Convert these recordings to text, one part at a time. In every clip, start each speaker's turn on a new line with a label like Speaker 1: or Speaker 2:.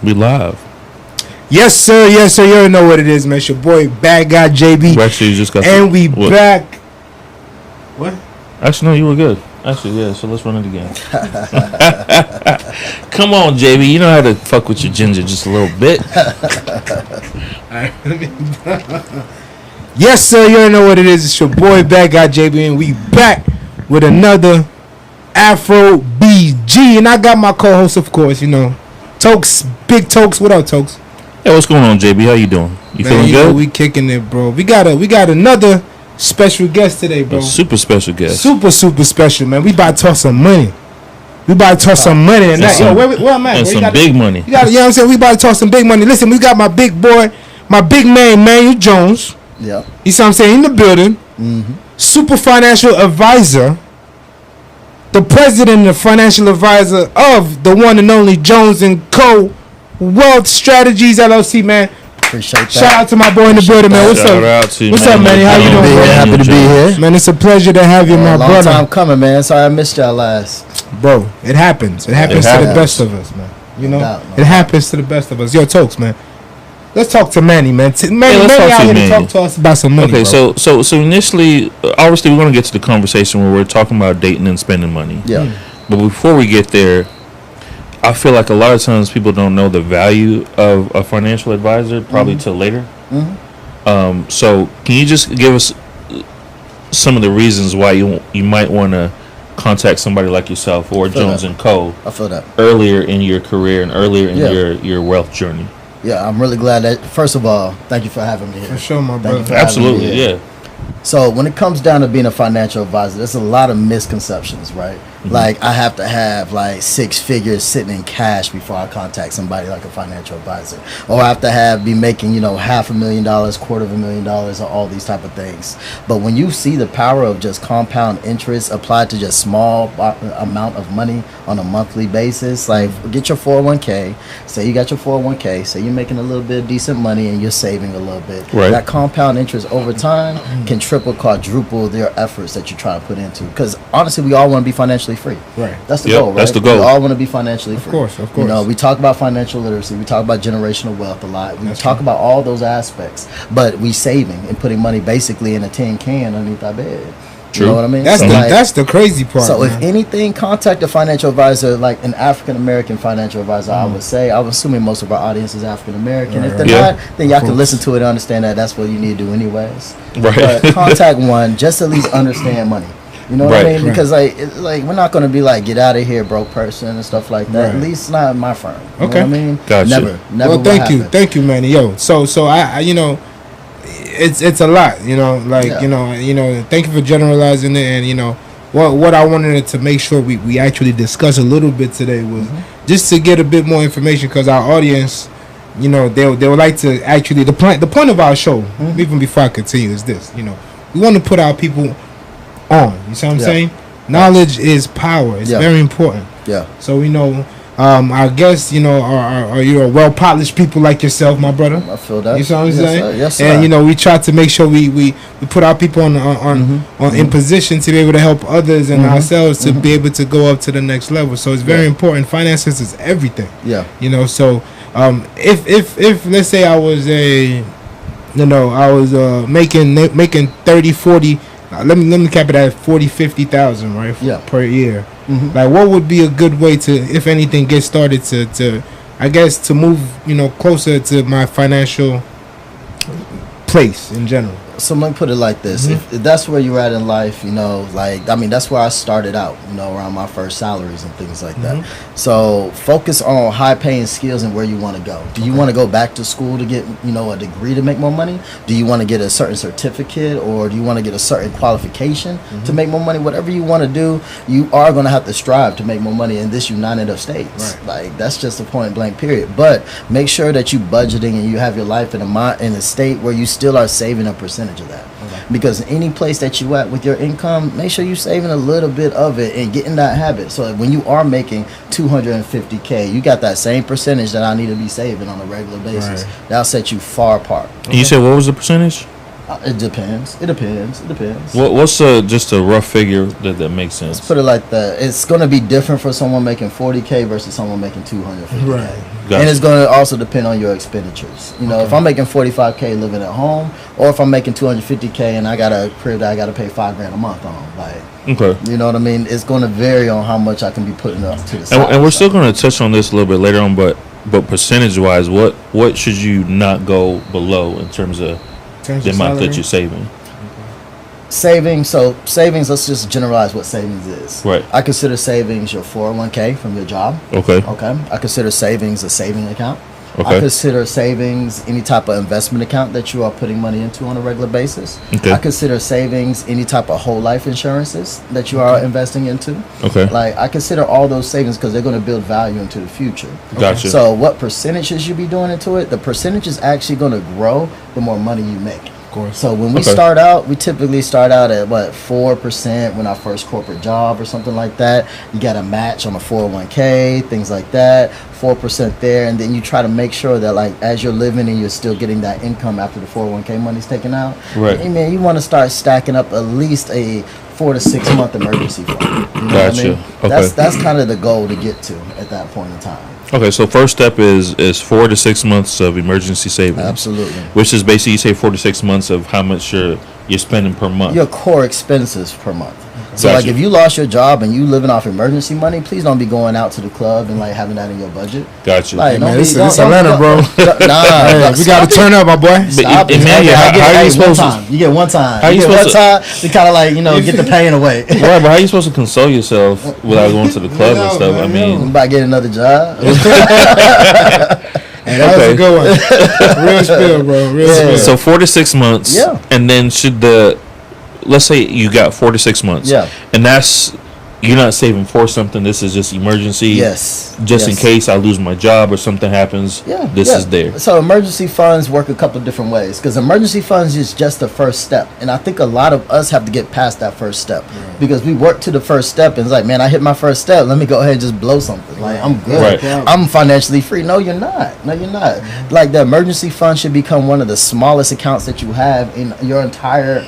Speaker 1: We live.
Speaker 2: Yes, sir. Yes, sir. You already know what it is, man. It's your boy, Bad Guy JB.
Speaker 1: Actually, you just got.
Speaker 2: And we back. What?
Speaker 1: Actually, no, you were good. Actually, yeah. So let's run it again. Come on, JB. You know how to fuck with your ginger just a little bit.
Speaker 2: Yes, sir. You already know what it is. It's your boy, Bad Guy JB, and we back with another AfroBG. And I got my co-host, of course. You know, Tokes, Big Tokes. What up, Tokes?
Speaker 1: Hey, what's going on, JB? How you doing? You feeling good?
Speaker 2: Know, we kicking it, bro. We got another special guest today, bro.
Speaker 1: A super special guest.
Speaker 2: Super special, man. We about to talk some money. And that, yo, where I'm at?
Speaker 1: And some big money.
Speaker 2: You know what I'm saying? We about to talk some big money. Listen, we got my big boy, my big man, Manuel Jones.
Speaker 3: Yeah.
Speaker 2: You see what I'm saying? In the building.
Speaker 3: Mm-hmm.
Speaker 2: Super financial advisor. The president and the financial advisor of the one and only Jones & Co. Wealth Strategies LLC, man.
Speaker 3: Appreciate that.
Speaker 2: Shout out to my boy in the building, man. What's
Speaker 1: Shout
Speaker 2: up?
Speaker 1: out to
Speaker 2: What's up, Manny? How you doing, bro?
Speaker 3: Happy to be here.
Speaker 2: Man, it's a pleasure to have you, my
Speaker 3: long
Speaker 2: brother.
Speaker 3: Long time coming, man. Sorry I missed y'all last.
Speaker 2: Bro, it happens. It happens to the best of us, man. You know? It happens to the best of us. Yo, Tokes, man. Let's talk to Manny, man. Manny out here to talk to us about some money,
Speaker 1: okay,
Speaker 2: bro.
Speaker 1: so initially, obviously, we're going to get to the conversation where we're talking about dating and spending money.
Speaker 3: Yeah.
Speaker 1: But before we get there, I feel like a lot of times people don't know the value of a financial advisor, probably till later.
Speaker 3: Mm-hmm.
Speaker 1: So can you just give us some of the reasons why you might want to contact somebody like yourself or Jones & Co.
Speaker 3: I feel that.
Speaker 1: Earlier in your career and earlier in your wealth journey?
Speaker 3: Yeah, I'm really glad that, first of all, thank you for having me here.
Speaker 2: For sure, my brother.
Speaker 1: Absolutely, yeah.
Speaker 3: So when it comes down to being a financial advisor, there's a lot of misconceptions, right? Mm-hmm. Like I have to have like 6 figures sitting in cash before I contact somebody like a financial advisor, or I have to be making $500,000, $250,000, or all these type of things. But when you see the power of just compound interest applied to just small amount of money on a monthly basis, like get your 401k. Say you got your 401k. Say you're making a little bit of decent money and you're saving a little bit.
Speaker 1: Right.
Speaker 3: That compound interest over time can triple, quadruple their efforts that you're trying to put into. Because honestly, we all want to be financially free.
Speaker 2: Right.
Speaker 3: That's the goal, right?
Speaker 1: That's the goal.
Speaker 3: We all want to be financially free.
Speaker 2: Of course.
Speaker 3: We talk about financial literacy. We talk about generational wealth a lot. We talk about all those aspects. But we saving and putting money basically in a tin can underneath our bed.
Speaker 1: True.
Speaker 3: You know what I mean?
Speaker 2: That's the crazy part.
Speaker 3: So
Speaker 2: man.
Speaker 3: if anything, contact a financial advisor, like an African American financial advisor. I would say. I'm assuming most of our audience is African American.
Speaker 2: Right,
Speaker 3: if they're not, then y'all can listen to it and understand that that's what you need to do anyways.
Speaker 1: Right.
Speaker 3: But contact one, just at least understand money. You know what I mean? Because like we're not going to be like get out of here broke person and stuff like that. Right. At least not in my firm. You know what I mean?
Speaker 1: Gotcha.
Speaker 3: Never.
Speaker 2: Well, thank you, Manny. Yo, so I it's a lot, thank you for generalizing it, and what I wanted to make sure we actually discuss a little bit today was just to get a bit more information, because our audience, they would like to actually the point of our show, even before I continue, is this, we want to put our people on, you see what I'm saying? Knowledge is power. It's very important.
Speaker 3: Yeah.
Speaker 2: So our guests, are well polished people like yourself, my brother.
Speaker 3: I feel that.
Speaker 2: You see what I'm saying?
Speaker 3: Yes, sir.
Speaker 2: And we try to make sure we put our people on in position to be able to help others and ourselves to be able to go up to the next level. So it's very important. Finances is everything.
Speaker 3: Yeah.
Speaker 2: So if let's say I was making 30, 40. Let me cap it at 40, 50,000, right? Per year. Like, what would be a good way to, if anything, get started to I guess, to move, closer to my financial place in general?
Speaker 3: So let me put it like this: if that's where you're at in life, that's where I started out, around my first salaries and things like that. So focus on high-paying skills and where you want to go. Do you want to go back to school to get, a degree to make more money? Do you want to get a certain certificate, or do you want to get a certain qualification to make more money? Whatever you want to do, you are going to have to strive to make more money in this United States. Right. Like, that's just a point blank period. But make sure that you budgeting and you have your life in a state where you still are saving a percentage of that. Because any place that you at with your income, make sure you're saving a little bit of it and getting that habit, so that when you are making $250K, you got that same percentage that I need to be saving on a regular basis. That'll set you far apart.
Speaker 1: And you said what was the percentage?
Speaker 3: It depends. It depends. It depends.
Speaker 1: What's just a rough figure that makes sense?
Speaker 3: Let's put it like that. It's going to be different for someone making 40K versus someone making 250K.
Speaker 2: Right.
Speaker 1: Gotcha.
Speaker 3: And it's going to also depend on your expenditures. You know, if I'm making 45K living at home, or if I'm making 250K and I got a crib that I got to pay $5,000 a month on, like,
Speaker 1: Okay.
Speaker 3: you know what I mean? It's going to vary on how much I can be putting up to the side.
Speaker 1: And we're still going to touch on this a little bit later on, but percentage wise, what should you not go below in terms of the amount that you're saving?
Speaker 3: Savings. So savings. Let's just generalize what savings is.
Speaker 1: Right.
Speaker 3: I consider savings your 401k from your job.
Speaker 1: Okay.
Speaker 3: Okay. I consider savings a saving account.
Speaker 1: Okay.
Speaker 3: I consider savings any type of investment account that you are putting money into on a regular basis.
Speaker 1: Okay.
Speaker 3: I consider savings any type of whole life insurances that you are investing into.
Speaker 1: Okay.
Speaker 3: Like, I consider all those savings because they're going to build value into the future.
Speaker 1: Gotcha.
Speaker 3: So what percentages you be doing into it? The percentage is actually going to grow the more money you make.
Speaker 2: Course.
Speaker 3: So when we
Speaker 1: Okay.
Speaker 3: start out, we typically start out at 4% when our first corporate job or something like that. You got a match on a 401k, things like that, 4% there, and then you try to make sure that, like, as you're living and you're still getting that income after the 401k money's taken out.
Speaker 1: Right.
Speaker 3: Hey man, you want to start stacking up at least a 4 to 6 month emergency fund. You know what I
Speaker 1: Gotcha.
Speaker 3: mean?
Speaker 1: Okay.
Speaker 3: That's kind of the goal to get to at that point in time.
Speaker 1: Okay, so first step is 4 to 6 months of emergency savings.
Speaker 3: Absolutely.
Speaker 1: Which is basically, you say 4 to 6 months of how much you're spending per month.
Speaker 3: Your core expenses per month. So
Speaker 1: Gotcha.
Speaker 3: like if you lost your job and you living off emergency money, please don't be going out to the club and like having that in your budget.
Speaker 1: Gotcha.
Speaker 3: Like,
Speaker 2: Hey,
Speaker 3: don't
Speaker 2: man,
Speaker 3: be-
Speaker 2: this
Speaker 3: don't-
Speaker 2: Atlanta, bro.
Speaker 3: Nah,
Speaker 2: Hey, we got to turn up, my boy.
Speaker 3: Stop it.
Speaker 1: Emmanuel, how you supposed to?
Speaker 3: You get one time.
Speaker 1: How you
Speaker 3: get one
Speaker 1: supposed
Speaker 3: time to kind of like, you know, get the pain away.
Speaker 1: Right, but how you supposed to console yourself without going to the club and
Speaker 2: No,
Speaker 1: stuff?
Speaker 2: man,
Speaker 1: I mean,
Speaker 3: About getting another job.
Speaker 2: Hey, that was a good one. Real spill, bro. Real
Speaker 3: Yeah.
Speaker 2: spill.
Speaker 1: so 4 to 6 months.
Speaker 3: Yeah.
Speaker 1: And then let's say you got 4 to 6 months.
Speaker 3: Yeah.
Speaker 1: And you're not saving for something. This is just emergency.
Speaker 3: Yes.
Speaker 1: Just in
Speaker 3: Yes.
Speaker 1: case I lose my job or something happens.
Speaker 3: Yeah,
Speaker 1: This
Speaker 3: yeah.
Speaker 1: is there.
Speaker 3: So emergency funds work a couple of different ways because emergency funds is just the first step, and I think a lot of us have to get past that first step because we work to the first step and it's like, man, I hit my first step. Let me go ahead and just blow something. Like, I'm good.
Speaker 1: Right.
Speaker 3: I'm financially free. No, you're not. No, you're not. Like, the emergency fund should become one of the smallest accounts that you have in your entire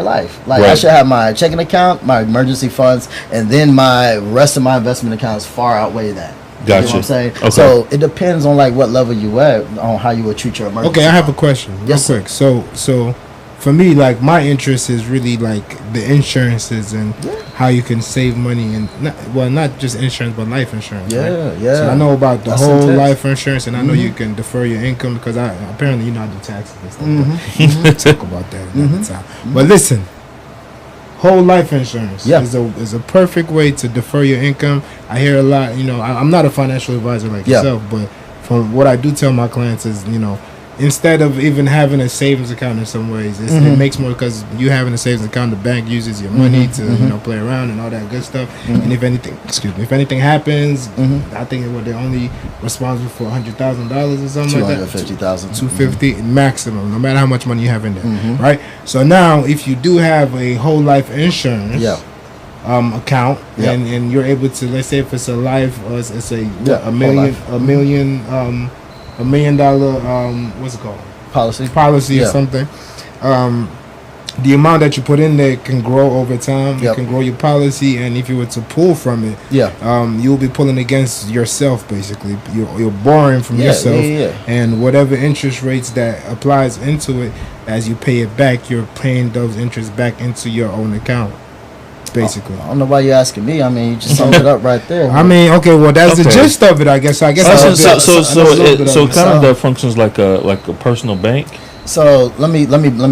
Speaker 3: life. Like, I
Speaker 1: Right.
Speaker 3: should have my checking account, my emergency funds, and then my rest of my investment accounts far outweigh that. You know
Speaker 1: Gotcha.
Speaker 3: what I'm saying?
Speaker 1: Okay.
Speaker 3: So it depends on like what level you at on how you would treat your emergency.
Speaker 2: Okay, I have a
Speaker 3: fund.
Speaker 2: question real
Speaker 3: Yes, sir.
Speaker 2: quick. So for me, like, my interest is really like the insurances and how you can save money and not just insurance but life insurance.
Speaker 3: Yeah,
Speaker 2: right?
Speaker 3: yeah.
Speaker 2: So I know about the
Speaker 3: That's
Speaker 2: whole
Speaker 3: intense.
Speaker 2: life insurance, and I know
Speaker 3: Mhm.
Speaker 2: you can defer your income because I apparently I do taxes and stuff.
Speaker 3: Mhm.
Speaker 2: But talk about that another time. But listen, whole life insurance
Speaker 3: Yeah.
Speaker 2: is a perfect way to defer your income. I hear a lot. You know, I'm not a financial advisor like
Speaker 3: Yeah.
Speaker 2: yourself, but from what I do tell my clients is, you know, instead of even having a savings account in some ways, it makes more because you having a savings account, the bank uses your money to you know play around and all that good stuff. And if anything happens, I think they're only responsible for $100,000 or something like that.
Speaker 3: 250,000.
Speaker 2: 250 maximum, no matter how much money you have in there, right? So now, if you do have a whole life insurance,
Speaker 3: Yeah.
Speaker 2: account,
Speaker 3: Yeah.
Speaker 2: and you're able to, let's say if it's a life, or it's a
Speaker 3: Yeah,
Speaker 2: a
Speaker 3: whole
Speaker 2: million,
Speaker 3: life.
Speaker 2: $1 million, what's it called? Policy or
Speaker 3: Yeah.
Speaker 2: something. The amount that you put in there can grow over time. You
Speaker 3: Yep.
Speaker 2: can grow your policy, and if you were to pull from it,
Speaker 3: Yeah.
Speaker 2: you'll be pulling against yourself. Basically, you're borrowing from
Speaker 3: Yeah,
Speaker 2: yourself,
Speaker 3: yeah.
Speaker 2: and whatever interest rates that applies into it, as you pay it back, you're paying those interests back into your own account. Basically,
Speaker 3: I don't know why you're asking me. I mean, you just summed it up right there.
Speaker 2: I mean, okay, well, that's the
Speaker 1: Okay.
Speaker 2: gist of it, I guess. I guess.
Speaker 1: So
Speaker 2: I
Speaker 1: so
Speaker 2: know a little bit
Speaker 1: so
Speaker 2: of
Speaker 1: it kind of
Speaker 3: So-
Speaker 1: that functions like a personal bank.
Speaker 3: So let me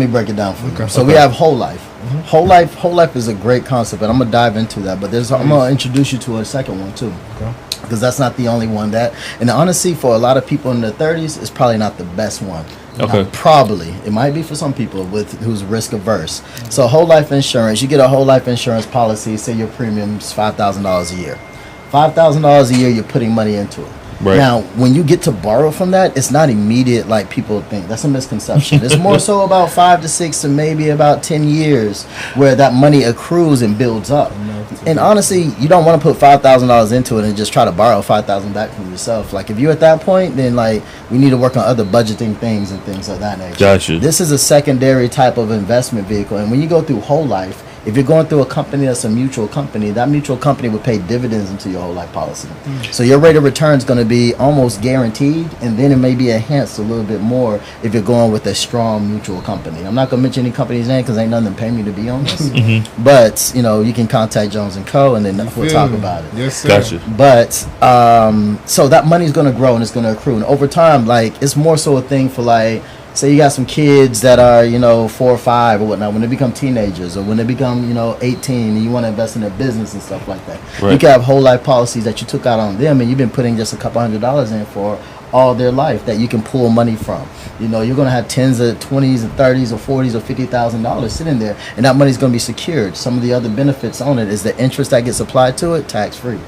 Speaker 3: break it down for you.
Speaker 2: Okay.
Speaker 3: So we have whole life. Whole life is a great concept, and I'm gonna dive into that. But I'm gonna introduce you to a second one too,
Speaker 2: Okay.
Speaker 3: because that's not the only one that. And honestly, for a lot of people in their 30s, it's probably not the best one.
Speaker 1: Okay.
Speaker 3: Probably it might be for some people who's risk averse. So whole life insurance, you get a whole life insurance policy. Say your premium's $5,000 a year. $5,000 a year, you're putting money into it.
Speaker 1: Right.
Speaker 3: Now, when you get to borrow from that, it's not immediate like people think. That's a misconception. It's more so about 5 to 6 to maybe about 10 years where that money accrues and builds up. And honestly, you don't want to put $5,000 into it and just try to borrow $5,000 back from yourself. Like if you're at that point, then like we need to work on other budgeting things and things of that nature.
Speaker 1: Gotcha.
Speaker 3: This is a secondary type of investment vehicle, and when you go through whole life, if you're going through a company that's a mutual company, that mutual company would pay dividends into your whole life policy. So your rate of return is going to be almost guaranteed, and then it may be enhanced a little bit more if you're going with a strong mutual company. I'm not going to mention any company's name because ain't nothing pay me to be on this. But, you know, you can contact Jones & Co. and then we'll talk about it.
Speaker 2: Yes, sir.
Speaker 1: Gotcha.
Speaker 3: But, so that money's going to grow and it's going to accrue. And over time, like, it's more so a thing for, like, say you got some kids that are, you know, 4 or 5 or whatnot, when they become teenagers or when they become, you know, 18 and you want to invest in their business and stuff like that.
Speaker 1: Right.
Speaker 3: You can have whole life policies that you took out on them and you've been putting just a couple $100s in for all their life that you can pull money from. You know, you're going to have 10s or 20s or 30s or 40s or $50,000 sitting there, and that money's going to be secured. Some of the other benefits on it is the interest that gets applied to it, tax free.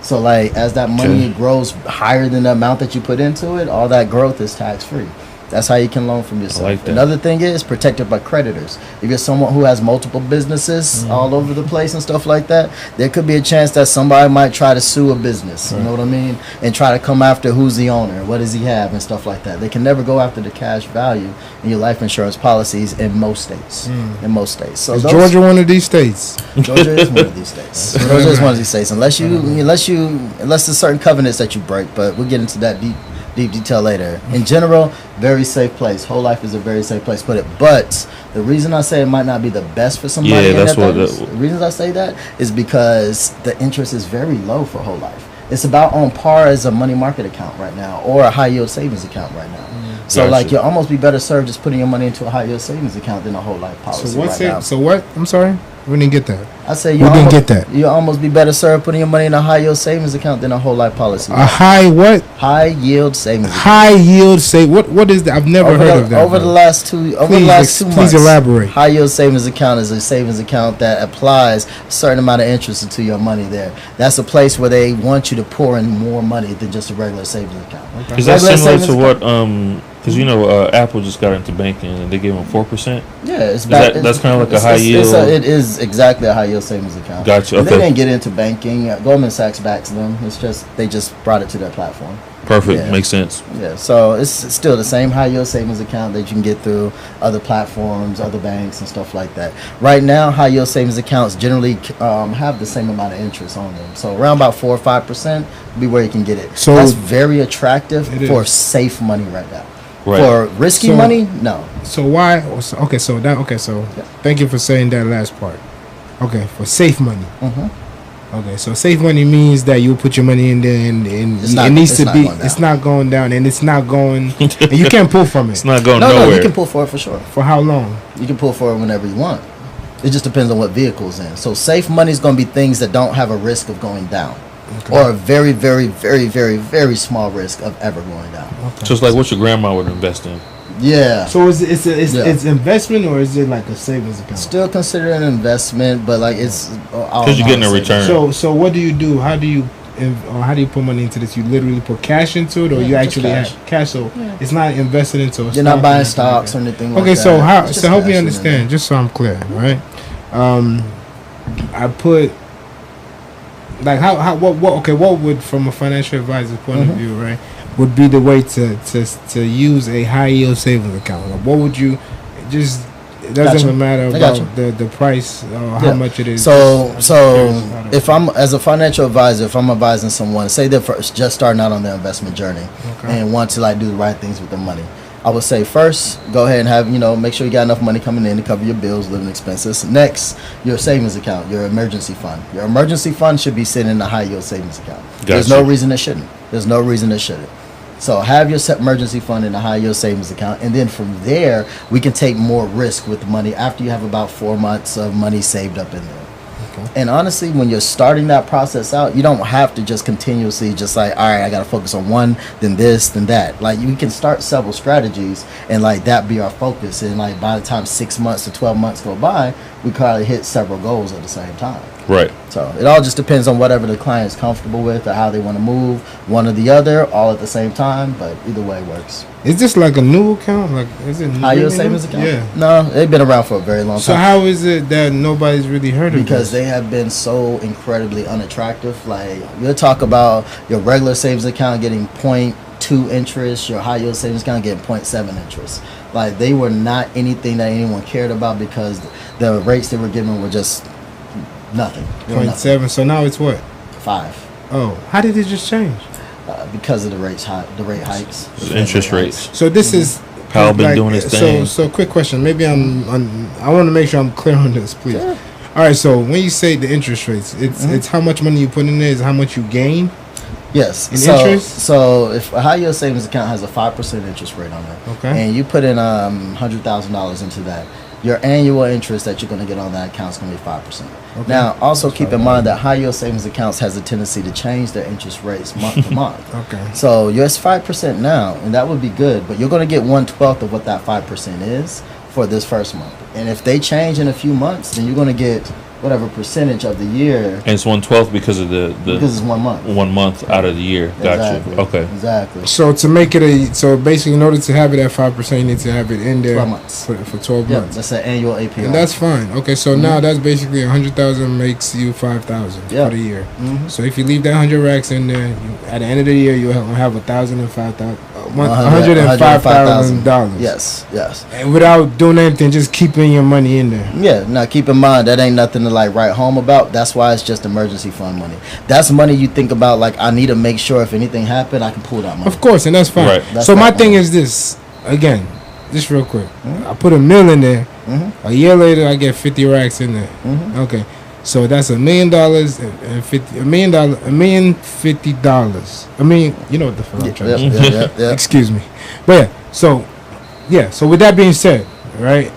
Speaker 3: So like as that money grows higher than the amount that you put into it, all that growth is tax free. That's how you can loan from yourself.
Speaker 1: Like that.
Speaker 3: Another thing is protected by creditors. If you're someone who has multiple businesses all over the place and stuff like that, there could be a chance that somebody might try to sue a business, you know what I mean? And try to come after who's the owner, what does he have and stuff like that. They can never go after the cash value in your life insurance policies in most states. In most states. So
Speaker 2: Is Georgia one of these states?
Speaker 3: Georgia is one of these states. Georgia is one of these states. Unless there's certain covenants that you break, but we'll get into that deep detail later. In general, very safe place. Whole life is a very safe place. But the reason I say it might not be the best for somebody, the reasons I say that is because the interest is very low for whole life. It's about on par as a money market account right now or a high yield savings account right now. So
Speaker 1: Gotcha.
Speaker 3: like you'll almost be better served just putting your money into a high yield savings account than a whole life policy.
Speaker 2: So what's
Speaker 3: right
Speaker 2: it?
Speaker 3: now.
Speaker 2: So what? I'm sorry, we didn't get that.
Speaker 3: I say
Speaker 2: We didn't get that.
Speaker 3: You'll almost be better served putting your money in a high yield savings account than a whole life policy.
Speaker 2: A high what?
Speaker 3: High yield savings account.
Speaker 2: High yield say what is that? I've never heard of that.
Speaker 3: Over the last 2 months.
Speaker 2: Please elaborate.
Speaker 3: High yield savings account is a savings account that applies a certain amount of interest into your money there. That's a place where they want you to pour in more money than just a regular savings account.
Speaker 1: Okay. Is that similar to what because you know Apple just got into banking and they gave them 4%?
Speaker 3: Yeah,
Speaker 1: that's kind of like a high yield.
Speaker 3: It is exactly a high yield savings account.
Speaker 1: Gotcha.
Speaker 3: Okay.
Speaker 1: Okay.
Speaker 3: They didn't get into banking. Goldman Sachs backs them. They just brought it to their platform.
Speaker 1: Perfect.
Speaker 3: Yeah.
Speaker 1: Makes sense.
Speaker 3: Yeah, so it's still the same high yield savings account that you can get through other platforms, other banks, and stuff like that. Right now, high yield savings accounts generally have the same amount of interest on them. So around about 4 or 5% be where you can get it. So that's very attractive for safe money right now. Right. For risky money, no.
Speaker 2: So why? Okay, so thank you for saying that last part. Okay, for safe money. Okay, so safe money means that you put your money in there and it's not going down and it's not going and you can't pull from it.
Speaker 1: It's not going nowhere.
Speaker 3: No, you can pull for it for sure.
Speaker 2: For how long?
Speaker 3: You can pull for it whenever you want. It just depends on what vehicle's in. So safe money is going to be things that don't have a risk of going down. Okay. Or a very, very, very, very, very small risk of ever going down.
Speaker 1: Okay. So it's like what your grandma would invest in.
Speaker 3: Yeah.
Speaker 2: So it's investment or is it like a savings account?
Speaker 3: Still considered an investment, but like it's
Speaker 1: because you're getting a return.
Speaker 2: So what do you do? How do you put money into this? You literally put cash into it, or you actually have cash? So it's not invested into.
Speaker 3: You're not buying stocks or anything.
Speaker 2: Okay,
Speaker 3: like
Speaker 2: so
Speaker 3: that.
Speaker 2: how? So help me understand, just so I'm clear, right? I put. Like what would, from a financial advisor's point of view, right, would be the way to use a high yield savings account? Like what would you just? It doesn't even matter about the price or how much it is.
Speaker 3: So if I'm as a financial advisor, if I'm advising someone, say they're just starting out on their investment journey and want to like do the right things with their money, I would say first, go ahead and have, make sure you got enough money coming in to cover your bills, living expenses. Next, your savings account, your emergency fund. Your emergency fund should be sitting in a high yield savings account. Gotcha. There's no reason it shouldn't. So have your emergency fund in a high yield savings account. And then from there, we can take more risk with the money after you have about 4 months of money saved up in there. And honestly, when you're starting that process out, you don't have to just continuously just like, all right, I got to focus on one, then this, then that. Like you can start several strategies and like that be our focus. And like by the time 6 months to 12 months go by, we probably hit several goals at the same time.
Speaker 1: Right.
Speaker 3: So it all just depends on whatever the client is comfortable with or how they want to move one or the other, all at the same time. But either way works.
Speaker 2: Is this like a new account? Like, is it
Speaker 3: High yield savings account?
Speaker 2: Yeah.
Speaker 3: No, they've been around for a very long time.
Speaker 2: So how is it that nobody's really heard of it?
Speaker 3: Because they have been so incredibly unattractive. Like, we'll talk about your regular savings account getting 0.2 interest, your high yield savings account getting 0.7 interest. Like, they were not anything that anyone cared about because the rates they were given were just nothing.
Speaker 2: 0.7. So now it's what?
Speaker 3: 5.
Speaker 2: Oh, how did it just change?
Speaker 3: Because of the rate hikes.
Speaker 1: Interest rates.
Speaker 2: So this is
Speaker 1: Powell been doing his thing.
Speaker 2: So quick question. Maybe I want to make sure I'm clear on this, please.
Speaker 3: Sure.
Speaker 2: All right. So when you say the interest rates, it's how much money you put in there is how much you gain.
Speaker 3: Yes.
Speaker 2: In
Speaker 3: so,
Speaker 2: interest.
Speaker 3: So if a high yield savings account has a 5% interest rate on it,
Speaker 2: okay,
Speaker 3: and you put in $100,000 into that, your annual interest that you're going to get on that account is going to be 5%.
Speaker 2: Okay.
Speaker 3: Now, also keep in mind that high yield savings accounts has a tendency to change their interest rates month to month.
Speaker 2: Okay.
Speaker 3: So yours 5% now, and that would be good, but you're going to get 1/12 of what that 5% is for this first month. And if they change in a few months, then you're going to get whatever percentage of the year.
Speaker 1: And it's 1/12 because of the
Speaker 3: because it's 1 month.
Speaker 1: 1 month out of the year. Gotcha.
Speaker 3: Exactly.
Speaker 1: Okay.
Speaker 3: Exactly.
Speaker 2: So to make it so basically in order to have it at 5%, you need to have it in there
Speaker 3: 12 months.
Speaker 2: for 12
Speaker 3: Yeah,
Speaker 2: months.
Speaker 3: that's an annual APR.
Speaker 2: And that's fine. Okay, so now that's basically 100,000 makes you 5,000
Speaker 3: Yeah.
Speaker 2: for the year.
Speaker 3: Mm-hmm.
Speaker 2: So if you leave that 100 racks in there, at the end of the year you'll have $105,000.
Speaker 3: Yes, yes.
Speaker 2: And without doing anything, just keeping your money in there.
Speaker 3: Yeah. Now keep in mind that ain't nothing to like write home about. That's why it's just emergency fund money. That's money you think about like I need to make sure if anything happened I can pull that money.
Speaker 2: Of course, and that's fine.
Speaker 1: Right.
Speaker 3: That's
Speaker 2: So my
Speaker 3: that
Speaker 2: thing
Speaker 3: money.
Speaker 2: is this again, just real quick.
Speaker 3: Mhm.
Speaker 2: I put $1 million in there.
Speaker 3: Mm-hmm.
Speaker 2: A year later, I get 50 racks in there.
Speaker 3: Mm-hmm.
Speaker 2: Okay, so that's $1 million and $50 million, $1,050. I mean, you know what the fuck I'm trying to say.
Speaker 3: Yeah.
Speaker 2: Excuse me, but so with that being said, right?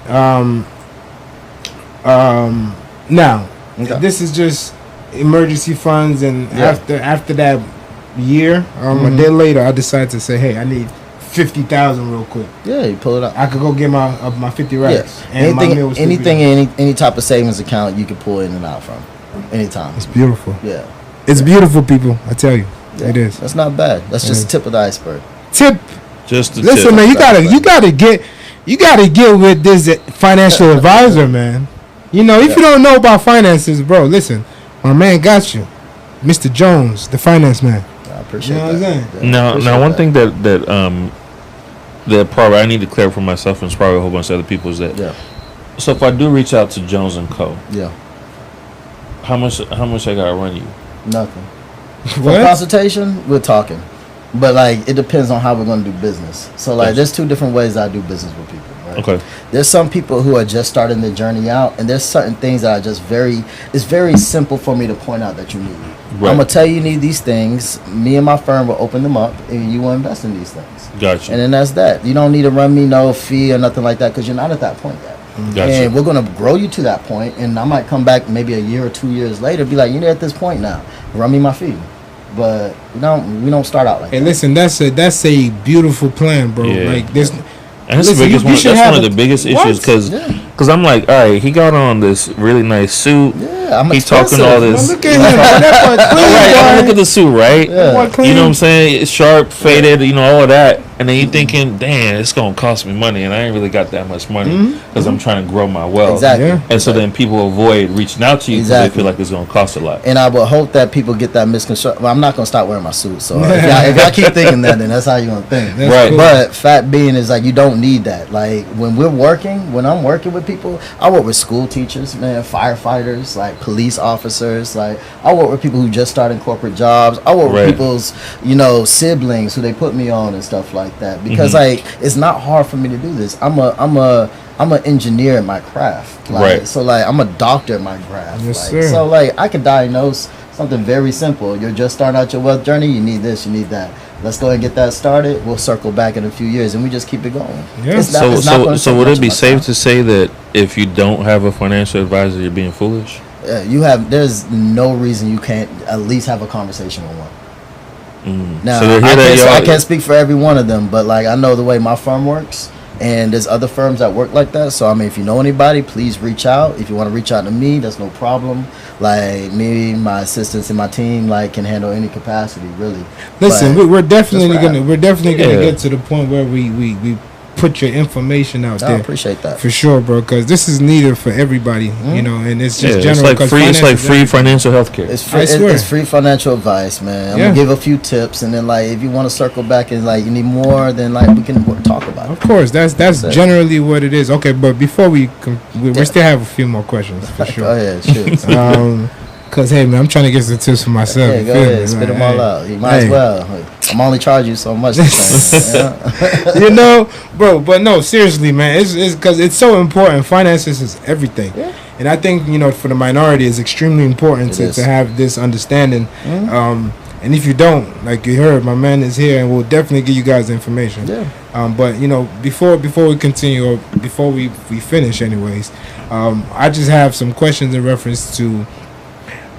Speaker 2: Now
Speaker 3: Okay.
Speaker 2: this is just emergency funds, and
Speaker 3: Yeah.
Speaker 2: after that year, a day later, I decide to say, hey, I need 50,000 real quick.
Speaker 3: Yeah, you pull it up.
Speaker 2: I could go get my 50 racks.
Speaker 3: Yes.
Speaker 2: And my meal was
Speaker 3: Anything,
Speaker 2: $50.
Speaker 3: any type of savings account you can pull in and out from, anytime.
Speaker 2: It's beautiful.
Speaker 3: Yeah.
Speaker 2: It's beautiful, people. I tell you,
Speaker 3: Yeah.
Speaker 2: it is.
Speaker 3: That's not bad. That's just the tip of the iceberg.
Speaker 2: Tip.
Speaker 1: Just the
Speaker 2: Listen,
Speaker 1: tip.
Speaker 2: man, you gotta get with this financial advisor, man. You know, if you don't know about finances, bro, listen, my man got you, Mr. Jones, the finance man.
Speaker 3: I appreciate
Speaker 2: You know what I'm
Speaker 3: that.
Speaker 2: saying?
Speaker 3: Yeah, I
Speaker 1: Now,
Speaker 3: appreciate
Speaker 1: one
Speaker 3: that.
Speaker 1: thing that probably I need to clear for myself and it's probably a whole bunch of other people is that.
Speaker 3: Yeah.
Speaker 1: So if I do reach out to Jones and Co,
Speaker 3: Yeah.
Speaker 1: how much I gotta run you?
Speaker 3: Nothing. For
Speaker 2: What?
Speaker 3: consultation, we're talking. But like it depends on how we're gonna do business. So like
Speaker 1: Yes.
Speaker 3: there's 2 different ways I do business with people, right?
Speaker 1: Okay.
Speaker 3: There's some people who are just starting their journey out and there's certain things that are just it's very simple for me to point out that you need.
Speaker 1: Right.
Speaker 3: I'm gonna tell you need these things. Me and my firm will open them up and you will invest in these things.
Speaker 1: Gotcha.
Speaker 3: And then that's that. You don't need to run me no fee or nothing like that because you're not at that point yet.
Speaker 1: Gotcha.
Speaker 3: And we're gonna grow you to that point, and I might come back maybe a year or 2 years later, be like, you're at this point now, run me my fee. But we don't start out like
Speaker 2: Hey,
Speaker 3: that.
Speaker 2: listen, that's a beautiful plan, bro.
Speaker 1: Yeah.
Speaker 2: Like this.
Speaker 1: And that's
Speaker 2: Listen,
Speaker 1: the biggest
Speaker 2: you
Speaker 1: one.
Speaker 2: should
Speaker 1: That's
Speaker 2: have
Speaker 1: one of
Speaker 2: a-
Speaker 1: the biggest
Speaker 2: What?
Speaker 1: issues because
Speaker 3: Yeah.
Speaker 1: I'm like, all right, he got on this really nice suit.
Speaker 3: Yeah, I'm
Speaker 1: He's talking all
Speaker 3: expensive.
Speaker 1: this.
Speaker 2: Well, look at him. That boy clean,
Speaker 1: Right, I mean, look
Speaker 2: boy.
Speaker 1: at the suit, right?
Speaker 3: Yeah.
Speaker 2: That boy clean.
Speaker 1: You know what I'm saying? It's sharp, faded, you know, all of that. And then you thinking, damn, it's going to cost me money. And I ain't really got that much money because I'm trying to grow my wealth.
Speaker 3: Exactly.
Speaker 2: Yeah.
Speaker 1: And so then people avoid reaching out to you because
Speaker 3: Exactly.
Speaker 1: they feel like it's going to cost a lot.
Speaker 3: And I would hope that people get that misconstruction. Well, I'm not gonna stop wearing my suit. So if y'all keep thinking that, then that's how you're gonna think.
Speaker 2: That's
Speaker 1: Right.
Speaker 2: cool.
Speaker 3: But fact being is like you don't need that. Like when I'm working with people, I work with school teachers, man, firefighters, like police officers. Like I work with people who just started corporate jobs. I work
Speaker 1: Right.
Speaker 3: with people's, siblings who they put me on and stuff like that. Because like it's not hard for me to do this. I'm an engineer in my craft. Like,
Speaker 1: Right.
Speaker 3: So like I'm a doctor in my craft.
Speaker 2: Yes,
Speaker 3: like,
Speaker 2: sir.
Speaker 3: So like I can diagnose something very simple. You're just starting out your wealth journey. You need this. You need that. Let's go ahead and get that started. We'll circle back in a few years and we just keep it going.
Speaker 2: Yeah.
Speaker 3: It's not- it's not gonna
Speaker 1: So
Speaker 3: take
Speaker 1: would
Speaker 3: much
Speaker 1: it be
Speaker 3: of my
Speaker 1: safe
Speaker 3: time.
Speaker 1: to say that if you don't have a financial advisor, you're being foolish?
Speaker 3: There's no reason you can't at least have a conversation with one. Now
Speaker 1: So to hear
Speaker 3: I
Speaker 1: that,
Speaker 3: can't
Speaker 1: y'all-
Speaker 3: speak for every one of them, but like I know the way my firm works. And there's other firms that work like that. So I mean, if you know anybody, please reach out. If you want to reach out to me, that's no problem. Like me, my assistants and my team like can handle any capacity really.
Speaker 2: Listen, we're definitely gonna get to the point where we put your information out there.
Speaker 3: I appreciate that
Speaker 2: for sure, bro. Because this is needed for everybody, you know, and it's just general.
Speaker 1: It's like free financial health care.
Speaker 3: It's free. It's free financial advice, man. I'm gonna give a few tips, and then like if you want to circle back and like you need more, then like we can talk about it.
Speaker 2: Of course, that's generally what it is. Okay, but before we still have a few more questions for sure.
Speaker 3: Go ahead, shoot.
Speaker 2: Cause hey man, I'm trying to get some tips for myself.
Speaker 3: Yeah, go ahead, spit them all out. You might as well. I'm only charging you so much.
Speaker 2: You know, bro. But no, seriously, man. It's because it's so important. Finances is everything, and I think you know for the minority, it's extremely important to have this understanding. And if you don't, like you heard, my man is here, and we'll definitely give you guys information. Yeah. But you know, before we continue, or before we finish, anyways, I just have some questions in reference to.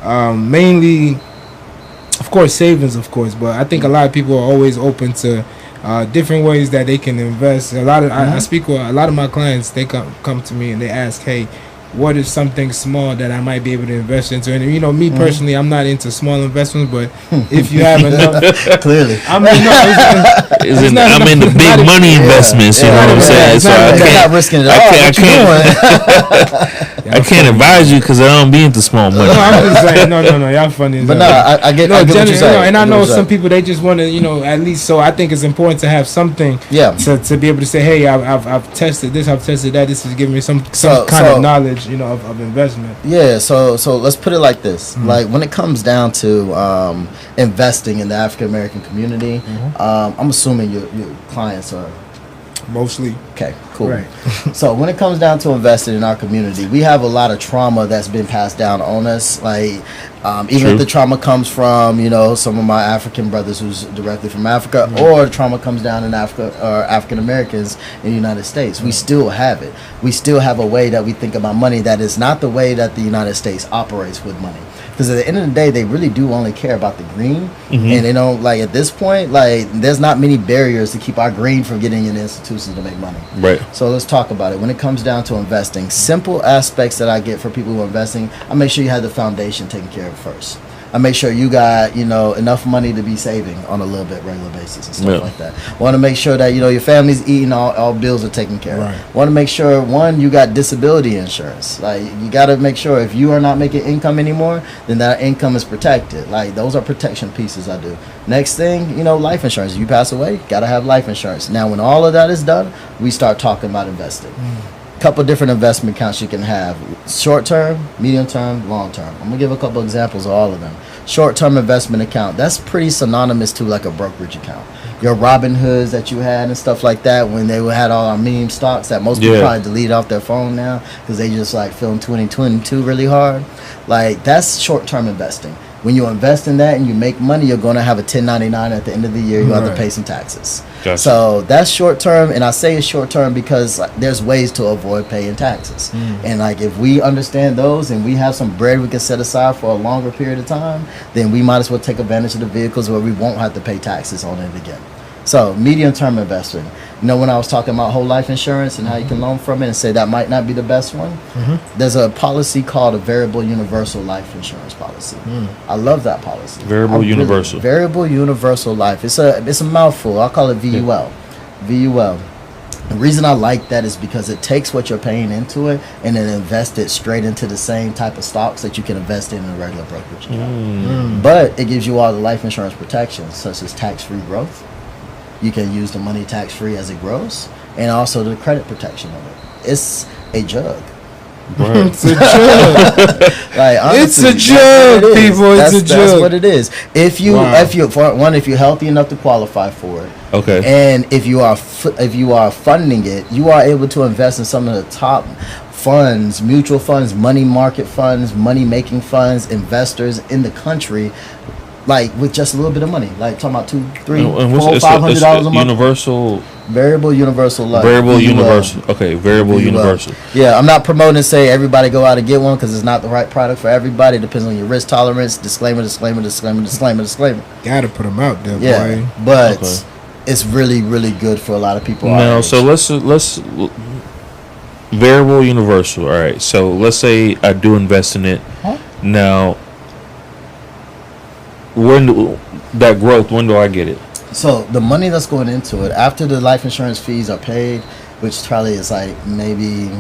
Speaker 2: Mainly, of course, savings, of course, but I think a lot of people are always open to different ways that they can invest. I speak with a lot of my clients. They come to me and they ask, "Hey, what is something small that I might be able to invest into?" And you know, me personally, I'm not into small investments, but if you have enough,
Speaker 3: clearly,
Speaker 2: I mean,
Speaker 1: I'm in the big money investments. You know what I'm saying? So
Speaker 3: I'm not risking it all.
Speaker 1: I can't advise you because I don't be into small money.
Speaker 2: No, I'm just saying, no, y'all funny.
Speaker 3: But no, I get what you're saying.
Speaker 2: And I know some people, they just want to, you know, at least. So I think it's important to have something, to be able to say, hey, I've tested this, I've tested that. This is giving me some kind of knowledge, you know, of investment.
Speaker 3: Yeah. So let's put it like this. Like when it comes down to investing in the African American community, I'm assuming your clients are.
Speaker 2: Mostly.
Speaker 3: Okay, cool.
Speaker 2: Right.
Speaker 3: So when it comes down to investing in our community, we have a lot of trauma that's been passed down on us. Like, even if the trauma comes from, you know, some of my African brothers who's directly from Africa, or the trauma comes down in Africa or African Americans in the United States, we still have it. We still have a way that we think about money that is not the way that the United States operates with money. Because at the end of the day, they really do only care about the green. And they don't, like, at this point, like, there's not many barriers to keep our green from getting into institutions to make money.
Speaker 1: Right.
Speaker 3: So let's talk about it. When it comes down to investing, simple aspects that I get for people who are investing, I make sure you have the foundation taken care of first. I make sure you got, you know, enough money to be saving on a little bit regular basis and stuff like that. Want to make sure that, you know, your family's eating, all bills are taken care of. Want to make sure, one, you got disability insurance. Like, you got to make sure if you are not making income anymore, then that income is protected. Like, those are protection pieces I do. Next thing, you know, life insurance. You pass away, got to have life insurance. Now, when all of that is done, we start talking about investing. Couple different investment accounts you can have: short term, medium term, long term. I'm gonna give a couple examples of all of them. Short term investment account, that's pretty synonymous to like a brokerage account. Your Robin Hoods that you had and stuff like that, when they had all our meme stocks that most people probably delete off their phone now because they just like feeling 2022 really hard. Like, that's short term investing. When you invest in that and you make money, you're going to have a 1099 at the end of the year. You have to pay some taxes. Gotcha. So that's short term, and I say it's short term because there's ways to avoid paying taxes. And like, if we understand those and we have some bread we can set aside for a longer period of time, then we might as well take advantage of the vehicles where we won't have to pay taxes on it again. So medium term investing. You know, when I was talking about whole life insurance and how you can loan from it and say that might not be the best one, there's a policy called a variable universal life insurance policy. I love that policy.
Speaker 1: Variable universal
Speaker 3: life. It's a mouthful. I call it VUL. VUL. The reason I like that is because it takes what you're paying into it and then invest it straight into the same type of stocks that you can invest in a regular brokerage account. But it gives you all the life insurance protections, such as tax-free growth. You can use the money tax-free as it grows, and also the credit protection of it. It's a jug.
Speaker 1: Right.
Speaker 2: It's a jug.
Speaker 3: Like, honestly,
Speaker 2: it's a jug, people. It's a jug.
Speaker 3: That's what it is. If you're healthy enough to qualify for it, and if you are funding it, you are able to invest in some of the top funds, mutual funds, money market funds, money making funds, investors in the country. Like, with just a little bit of money, like talking about $200, $300, $400, $500 a month.
Speaker 1: Universal.
Speaker 3: Variable universal life.
Speaker 1: Variable universal. Okay, variable universal.
Speaker 3: Yeah, I'm not promoting to say everybody go out and get one because it's not the right product for everybody. It depends on your risk tolerance. Disclaimer.
Speaker 2: Gotta put them out there, boy.
Speaker 3: But it's really, really good for a lot of people.
Speaker 1: Now, so let's variable universal. All right. So let's say I do invest in it.
Speaker 3: Huh?
Speaker 1: Now, when do I get it?
Speaker 3: So the money that's going into it after the life insurance fees are paid, which probably is like maybe,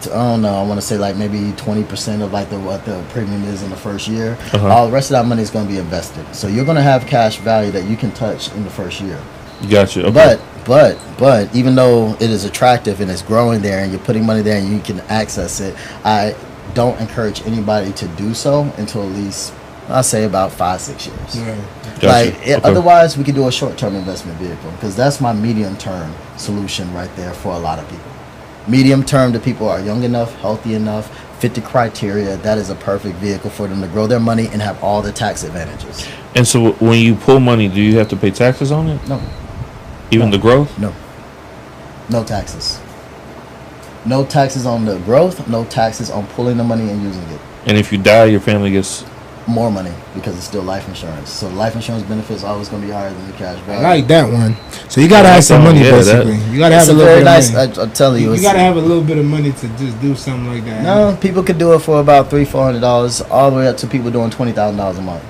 Speaker 3: I don't know, I want to say like maybe 20% of like what the premium is in the first year. All the rest of that money is going to be invested. So you're going to have cash value that you can touch in the first year.
Speaker 1: Gotcha. Okay.
Speaker 3: But even though it is attractive and it's growing there and you're putting money there and you can access it, I don't encourage anybody to do so until at least, I'll say, about 5-6 years.
Speaker 2: Yeah.
Speaker 1: Gotcha.
Speaker 3: Otherwise, we could do a short-term investment vehicle because that's my medium-term solution right there for a lot of people. Medium-term, the people are young enough, healthy enough, fit the criteria. That is a perfect vehicle for them to grow their money and have all the tax advantages.
Speaker 1: And so when you pull money, do you have to pay taxes on it?
Speaker 3: No.
Speaker 1: Even the growth?
Speaker 3: No. No taxes. No taxes on the growth. No taxes on pulling the money and using it.
Speaker 1: And if you die, your family gets
Speaker 3: more money because it's still life insurance. So life insurance benefits are always going to be higher than the cash value.
Speaker 2: I like that one. So you got to have some money, basically. You got to have a little bit of money.
Speaker 3: I'm telling you.
Speaker 2: You got to have a little bit of money to just do something like that.
Speaker 3: No, people could do it for about $300-$400 all the way up to people doing $20,000 a month.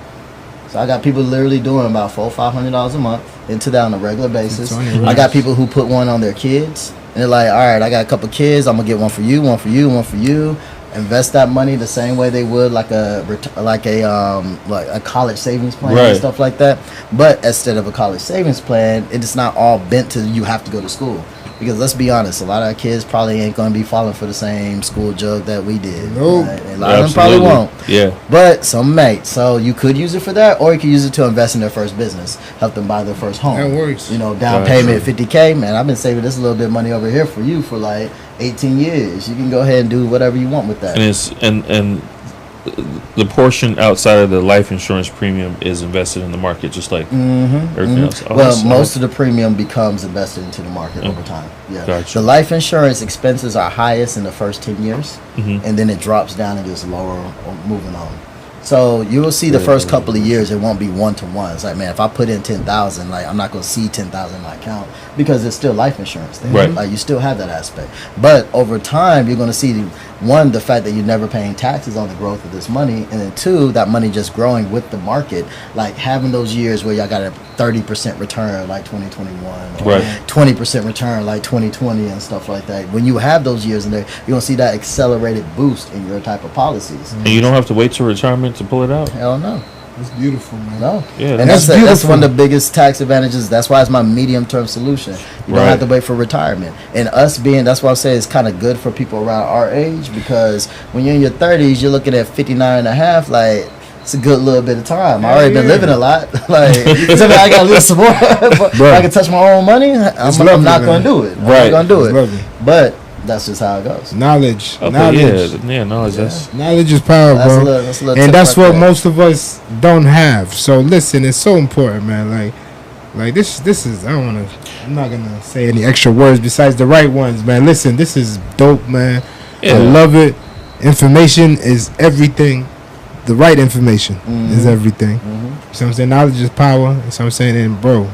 Speaker 3: So I got people literally doing about $400-$500 a month into that on a regular basis. I got people who put one on their kids. And they're like, all right, I got a couple kids. I'm going to get one for you, one for you, one for you. Invest that money the same way they would like a college savings plan and stuff like that. But instead of a college savings plan, it is not all bent to you have to go to school. Because let's be honest, a lot of our kids probably ain't going to be falling for the same school jug that we did.
Speaker 2: Nope.
Speaker 3: Right? A lot of them probably won't.
Speaker 1: Yeah.
Speaker 3: But some may. So you could use it for that, or you could use it to invest in their first business, help them buy their first home.
Speaker 2: That works.
Speaker 3: You know, down payment $50K. Man, I've been saving this little bit of money over here for you for like 18 years. You can go ahead and do whatever you want with that.
Speaker 1: And it's and the portion outside of the life insurance premium is invested in the market, just like everything else. Oh,
Speaker 3: well, most of the premium becomes invested into the market over time. Yeah,
Speaker 1: gotcha.
Speaker 3: The life insurance expenses are highest in the first 10 years, and then it drops down and gets lower moving on. So you will see the first couple of years it won't be 1-to-1. It's like, man, if I put in 10,000, like I'm not going to see 10,000 in my account because it's still life insurance there.
Speaker 1: Right.
Speaker 3: Like you still have that aspect. But over time, you're going to see one, the fact that you're never paying taxes on the growth of this money, and then two, that money just growing with the market, like having those years where y'all got a 30% return like 2021 or 20% return like 2020 and stuff like that. When you have those years in there, you're going to see that accelerated boost in your type of policies.
Speaker 1: And you don't have to wait till retirement to pull it out?
Speaker 3: Hell no.
Speaker 2: That's beautiful, man.
Speaker 3: No.
Speaker 1: Yeah,
Speaker 3: and that's one of the biggest tax advantages. That's why it's my medium-term solution. You don't have to wait for retirement. And us being, that's why I say it's kind of good for people around our age, because when you're in your 30s, you're looking at 59 and a half, like, it's a good little bit of time. I already been living a lot. Like, I got to live some more. But if I can touch my own money, I'm not going to do it. I'm not going to do it. But that's just how it goes.
Speaker 2: Knowledge.
Speaker 1: Okay,
Speaker 2: knowledge.
Speaker 1: Yeah, knowledge.
Speaker 2: Knowledge is power, bro.
Speaker 3: That's a little
Speaker 2: and that's what
Speaker 3: there.
Speaker 2: most of us don't have. So listen, it's so important, man. Like this is, I'm not gonna say any extra words besides the right ones, man. Listen, this is dope, man. I love it. Information is everything. The right information is everything. You know what I'm saying? Knowledge is power. You know what I'm saying? And bro,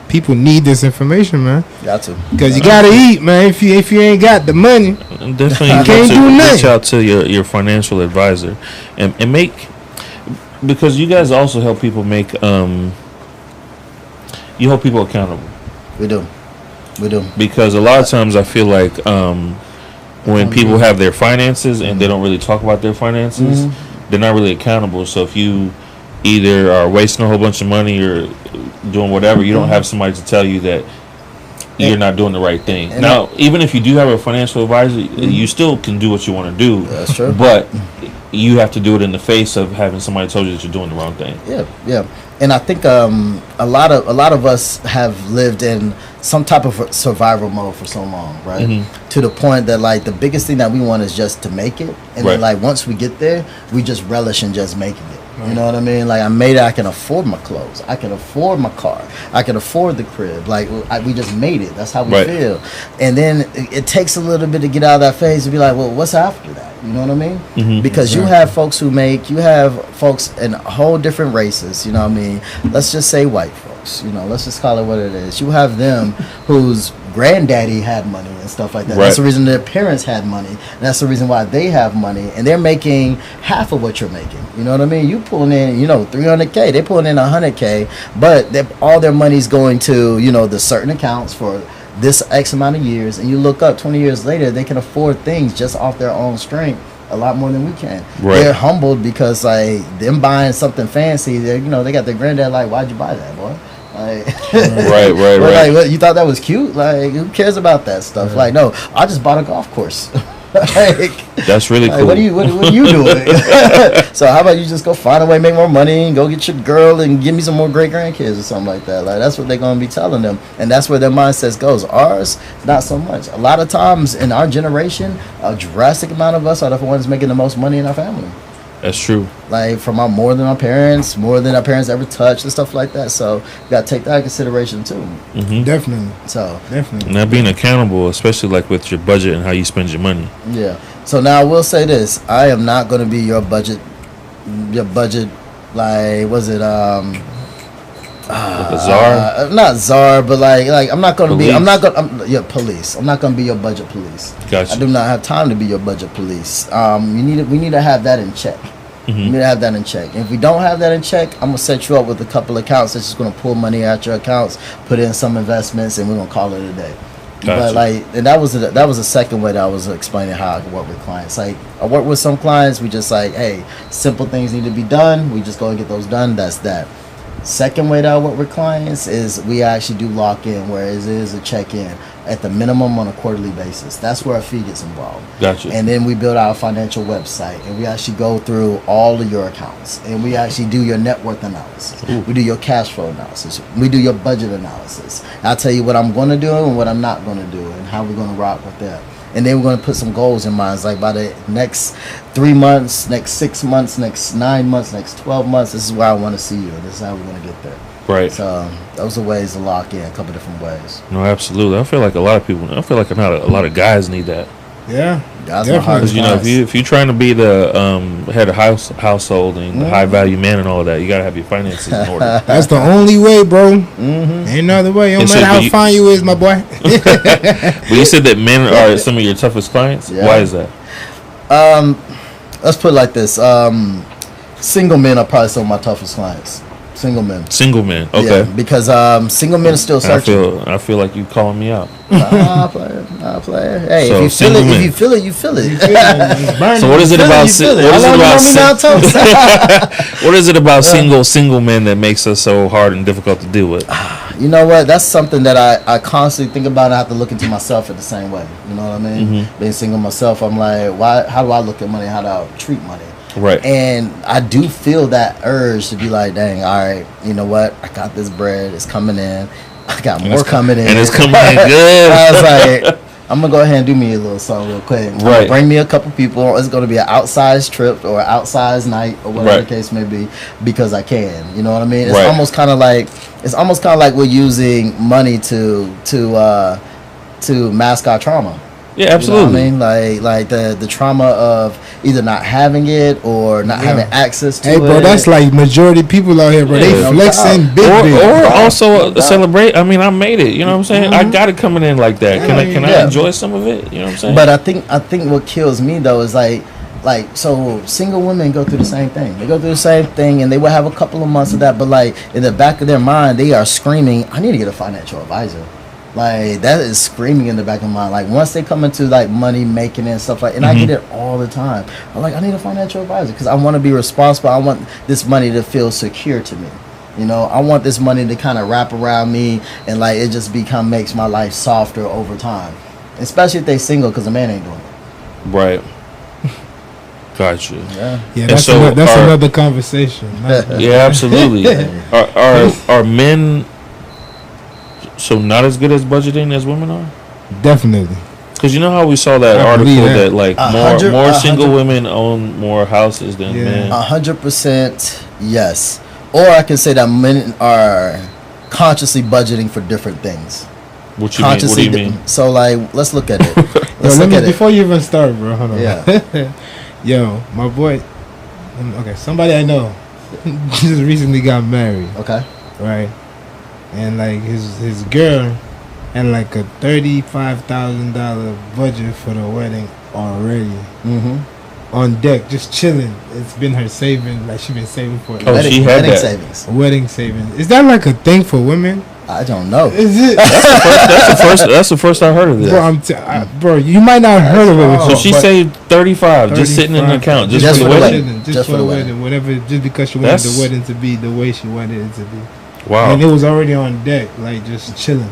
Speaker 2: people need this information, man.
Speaker 3: Got to.
Speaker 2: Because you gotta eat, man. If you ain't got the money,
Speaker 1: definitely
Speaker 2: you can't do nothing.
Speaker 1: Reach out to your financial advisor and make, because you guys also help people make you hold people accountable.
Speaker 3: We do.
Speaker 1: Because a lot of times I feel like when people have their finances and they don't really talk about their finances, they're not really accountable. So if you either are wasting a whole bunch of money or doing whatever, you don't have somebody to tell you that you're not doing the right thing. Now, even if you do have a financial advisor, you still can do what you want to do.
Speaker 3: That's true.
Speaker 1: But you have to do it in the face of having somebody tell you that you're doing the wrong thing.
Speaker 3: Yeah. And I think a lot of us have lived in some type of survival mode for so long, right? To the point that like the biggest thing that we want is just to make it, and then like once we get there, we just relish in just making it. You know what I mean? Like I made it. I can afford my clothes. I can afford my car. I can afford the crib. Like we just made it. That's how we feel. And then it takes a little bit to get out of that phase to be like, well, what's after that? You know what I mean? Because you have folks you have folks in whole different races. You know what I mean? Let's just say white folks. folks. You know, let's just call it what it is. You have them whose granddaddy had money and stuff like that.
Speaker 1: Right.
Speaker 3: That's the reason their parents had money. And that's the reason why they have money. And they're making half of what you're making. You know what I mean? You pulling in, you know, 300K. They're pulling in 100K. But all their money's going to, you know, the certain accounts for this X amount of years. And you look up 20 years later, they can afford things just off their own strength a lot more than we can.
Speaker 1: Right.
Speaker 3: They're humbled because, like, them buying something fancy, they, you know, they got their granddad like, why'd you buy that, boy? Like,
Speaker 1: right.
Speaker 3: Like, what, you thought that was cute? Like, who cares about that stuff? Like, no, I just bought a golf course. Like,
Speaker 1: that's really cool.
Speaker 3: What are you doing? So how about you just go find a way to make more money and go get your girl and give me some more great grandkids or something like that. Like, that's what they're going to be telling them, and that's where their mindset goes. Ours, not so much. A lot of times in our generation, a drastic amount of us are the ones making the most money in our family.
Speaker 1: That's true.
Speaker 3: Like, from more than our parents ever touched and stuff like that. So you got to take that into consideration too.
Speaker 1: Mm-hmm.
Speaker 2: Definitely.
Speaker 3: So
Speaker 2: definitely.
Speaker 1: Now being accountable, especially like with your budget and how you spend your money.
Speaker 3: yeah. So now I will say this: I am not going to be your budget. Like, was it
Speaker 1: Like a czar?
Speaker 3: not czar, but like I'm not going to be. I'm
Speaker 1: Police?
Speaker 3: not going. Yeah, police. I'm not going to be your budget police.
Speaker 1: Gotcha.
Speaker 3: I do not have time to be your budget police. We need to have that in check.
Speaker 1: Mm-hmm.
Speaker 3: We need to have that in check. And if we don't have that in check, I'm gonna set you up with a couple accounts that's just gonna pull money out your accounts, put in some investments, and we're gonna call it a day.
Speaker 1: Gotcha.
Speaker 3: But like, and that was the second way that I was explaining how I work with clients. Like, I work with some clients, we just like, hey, simple things need to be done. We just go and get those done. That's that. Second way that I work with clients is we actually do lock in, where it is a check in at the minimum on a quarterly basis. That's where a fee gets involved.
Speaker 1: Gotcha.
Speaker 3: And then we build our financial website, and we actually go through all of your accounts, and we actually do your net worth analysis.
Speaker 1: Ooh.
Speaker 3: We do your cash flow analysis. We do your budget analysis. I'll tell you what I'm going to do and what I'm not going to do, and how we're going to rock with that. And then we're going to put some goals in mind. It's like, by the next 3 months, next 6 months, next 9 months, next 12 months, this is where I want to see you. This is how we're going to get there.
Speaker 1: Right.
Speaker 3: So those are ways to lock in, a couple different ways.
Speaker 1: No, absolutely. I feel like a lot of guys need that.
Speaker 2: Yeah.
Speaker 3: Guys
Speaker 2: Definitely.
Speaker 3: are hard
Speaker 1: Because, you know, if you're trying to be the head of household and the high value man and all that, you got to have your finances in order.
Speaker 2: That's the only way, bro.
Speaker 3: Mm-hmm.
Speaker 2: Ain't no other way. No
Speaker 1: And so,
Speaker 2: matter how
Speaker 1: but you-
Speaker 2: fine you is, my boy.
Speaker 1: But you said that men are some of your toughest clients.
Speaker 3: Yeah.
Speaker 1: Why is that?
Speaker 3: Let's put it like this. Single men are probably some of my toughest clients. Single men.
Speaker 1: Single men. Okay.
Speaker 3: Yeah, because single men are still
Speaker 1: I
Speaker 3: searching.
Speaker 1: feel like you calling me out.
Speaker 3: Nah, player. Hey,
Speaker 1: So,
Speaker 3: if you
Speaker 1: single men.
Speaker 3: feel it, you feel it.
Speaker 1: So what is it about? What is it about? What is it about single men that makes us so hard and difficult to deal with?
Speaker 3: You know what? That's something that I constantly think about, and I have to look into myself in the same way. You know what I mean?
Speaker 1: Mm-hmm.
Speaker 3: Being single myself, I'm like, how do I look at money? How do I treat money?
Speaker 1: Right.
Speaker 3: And I do feel that urge to be like, dang, all right, you know what? I got this bread. It's coming in. I got more coming in.
Speaker 1: And it's coming in good.
Speaker 3: I was like, I'm going to go ahead and do me a little something real quick.
Speaker 1: Right.
Speaker 3: Bring me a couple people. It's going to be an outsized trip or an outsized night or whatever
Speaker 1: Right.
Speaker 3: the case may be, because I can. You know what I mean? It's
Speaker 1: Right.
Speaker 3: almost kind of like we're using money to mask our trauma.
Speaker 1: Yeah,
Speaker 3: You know
Speaker 1: absolutely.
Speaker 3: what I mean? Like the trauma of either not having it or not having access to it.
Speaker 2: Hey, bro, that's like majority people out here, bro. They
Speaker 1: Yeah.
Speaker 2: flexing big,
Speaker 1: Or
Speaker 2: big.
Speaker 1: also celebrate. I mean, I made it. You know what I'm saying? I got it coming in like that. Can I
Speaker 3: Yeah.
Speaker 1: enjoy some of it? You know what I'm saying?
Speaker 3: But I think what kills me though is like so single women go through the same thing. They go through the same thing, and they will have a couple of months of that. But like in the back of their mind, they are screaming, "I need to get a financial advisor." Like, that is screaming in the back of my mind. Like, once they come into like money making and stuff like, and I get it all the time. I'm like, I need a financial advisor because I want to be responsible. I want this money to feel secure to me. You know, I want this money to kind of wrap around me, and like it just makes my life softer over time. Especially if they single, because the man ain't doing it.
Speaker 1: Right. Gotcha.
Speaker 3: Yeah.
Speaker 2: Yeah,
Speaker 1: And
Speaker 2: that's,
Speaker 1: so
Speaker 2: that's
Speaker 1: are-
Speaker 2: another conversation.
Speaker 1: Yeah, absolutely. Are men so not as good as budgeting as women are?
Speaker 2: Definitely.
Speaker 1: Because you know how we saw that
Speaker 2: I
Speaker 1: article
Speaker 2: believe
Speaker 1: that
Speaker 2: that.
Speaker 1: like more single women own more houses than
Speaker 2: Yeah.
Speaker 1: men.
Speaker 3: 100% yes. Or I can say that men are consciously budgeting for different things.
Speaker 1: What you mean? What do you mean?
Speaker 3: So like, let's look at it.
Speaker 2: Yo, let me, before you even start, bro. Hold on.
Speaker 3: Yeah.
Speaker 2: Yo, my boy. Okay, somebody I know just recently got married,
Speaker 3: Okay.
Speaker 2: right? and like his girl had like a $35,000 budget for the wedding already. On deck, just chilling. It's been her saving, like she been saving for it.
Speaker 1: Oh,
Speaker 3: wedding,
Speaker 1: she had
Speaker 3: wedding
Speaker 1: that.
Speaker 3: savings.
Speaker 2: Wedding savings. Is that like a thing for women?
Speaker 3: I don't know.
Speaker 2: Is it?
Speaker 1: That's the first I heard of this.
Speaker 2: Bro, you might not have heard of it.
Speaker 1: So she saved 35 just sitting in the account just for the wedding.
Speaker 2: Just for the wedding. Whatever, just because she wanted the wedding to be the way she wanted it to be.
Speaker 1: Wow.
Speaker 2: And it was already on deck, like just chilling.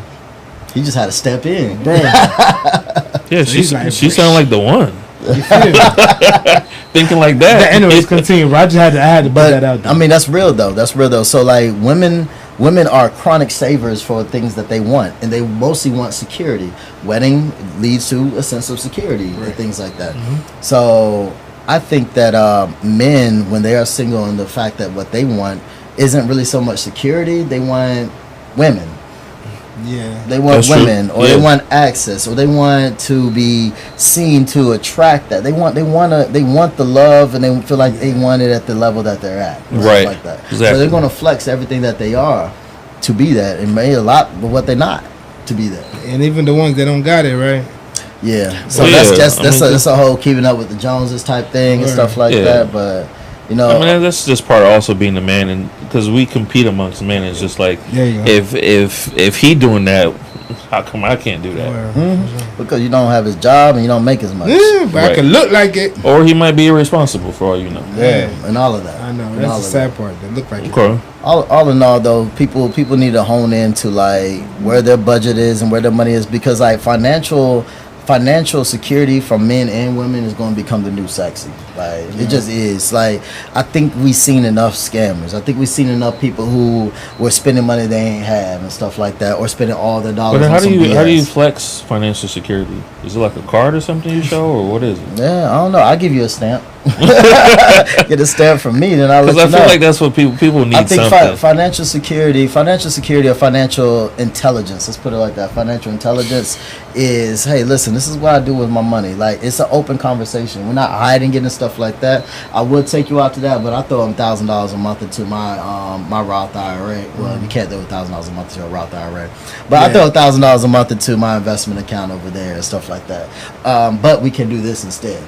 Speaker 3: He just had to step in.
Speaker 2: Bro.
Speaker 1: Yeah,
Speaker 2: So like,
Speaker 1: she sounded like the one.
Speaker 2: You feel me?
Speaker 1: Thinking like that.
Speaker 2: Anyways, continue. Bro. I had to put that out there.
Speaker 3: I mean, that's real though. So like women are chronic savers for things that they want, and they mostly want security. Wedding leads to a sense of security and things like that. So I think that men, when they are single, and the fact that what they want isn't really so much security, they want women.
Speaker 2: Yeah,
Speaker 3: they want women,
Speaker 1: true.
Speaker 3: or they want access, or they want to be seen to attract that. They want the love, and they feel like they want it at the level that they're at,
Speaker 1: right?
Speaker 3: Like that.
Speaker 1: Exactly.
Speaker 3: So they're going to flex everything that they are to be that, and maybe a lot of what they're not to be that.
Speaker 2: And even the ones that don't got it, right?
Speaker 3: Yeah. So
Speaker 1: Well,
Speaker 3: that's a whole keeping up with the Joneses type thing and stuff like that. But you know,
Speaker 1: I mean, that's just part of also being a man, and because we compete amongst men, it's just like if he doing that, how come I can't do that?
Speaker 3: Because you don't have his job and you don't make as much.
Speaker 2: Yeah, but I can look like it.
Speaker 1: Or he might be irresponsible for all you know.
Speaker 3: Yeah, and all of that.
Speaker 2: I know that's the sad part. They look like it.
Speaker 3: All in all, though, people need to hone into like where their budget is and where their money is, because like financial security for men and women is going to become the new sexy. Like it just is. Like I think we've seen enough scammers. I think we've seen enough people who were spending money they ain't have and stuff like that, or spending all their dollars.
Speaker 1: But how
Speaker 3: do
Speaker 1: you flex financial security? Is it like a card or something you show, or what is it?
Speaker 3: Yeah, I don't know. I'll give you a stamp. Get a stamp from me, then I'll let you know.
Speaker 1: Because I feel like that's what people need.
Speaker 3: I think
Speaker 1: something.
Speaker 3: financial security, or financial intelligence. Let's put it like that. Financial intelligence is, hey, listen, this is what I do with my money. Like it's an open conversation. We're not hiding it and stuff like that. I would take you out to that, but I throw $1,000 a month into my my Roth IRA. Well, you can't throw $1,000 a month into a Roth IRA, but I throw $1,000 a month into my investment account over there and stuff like that. But we can do this instead.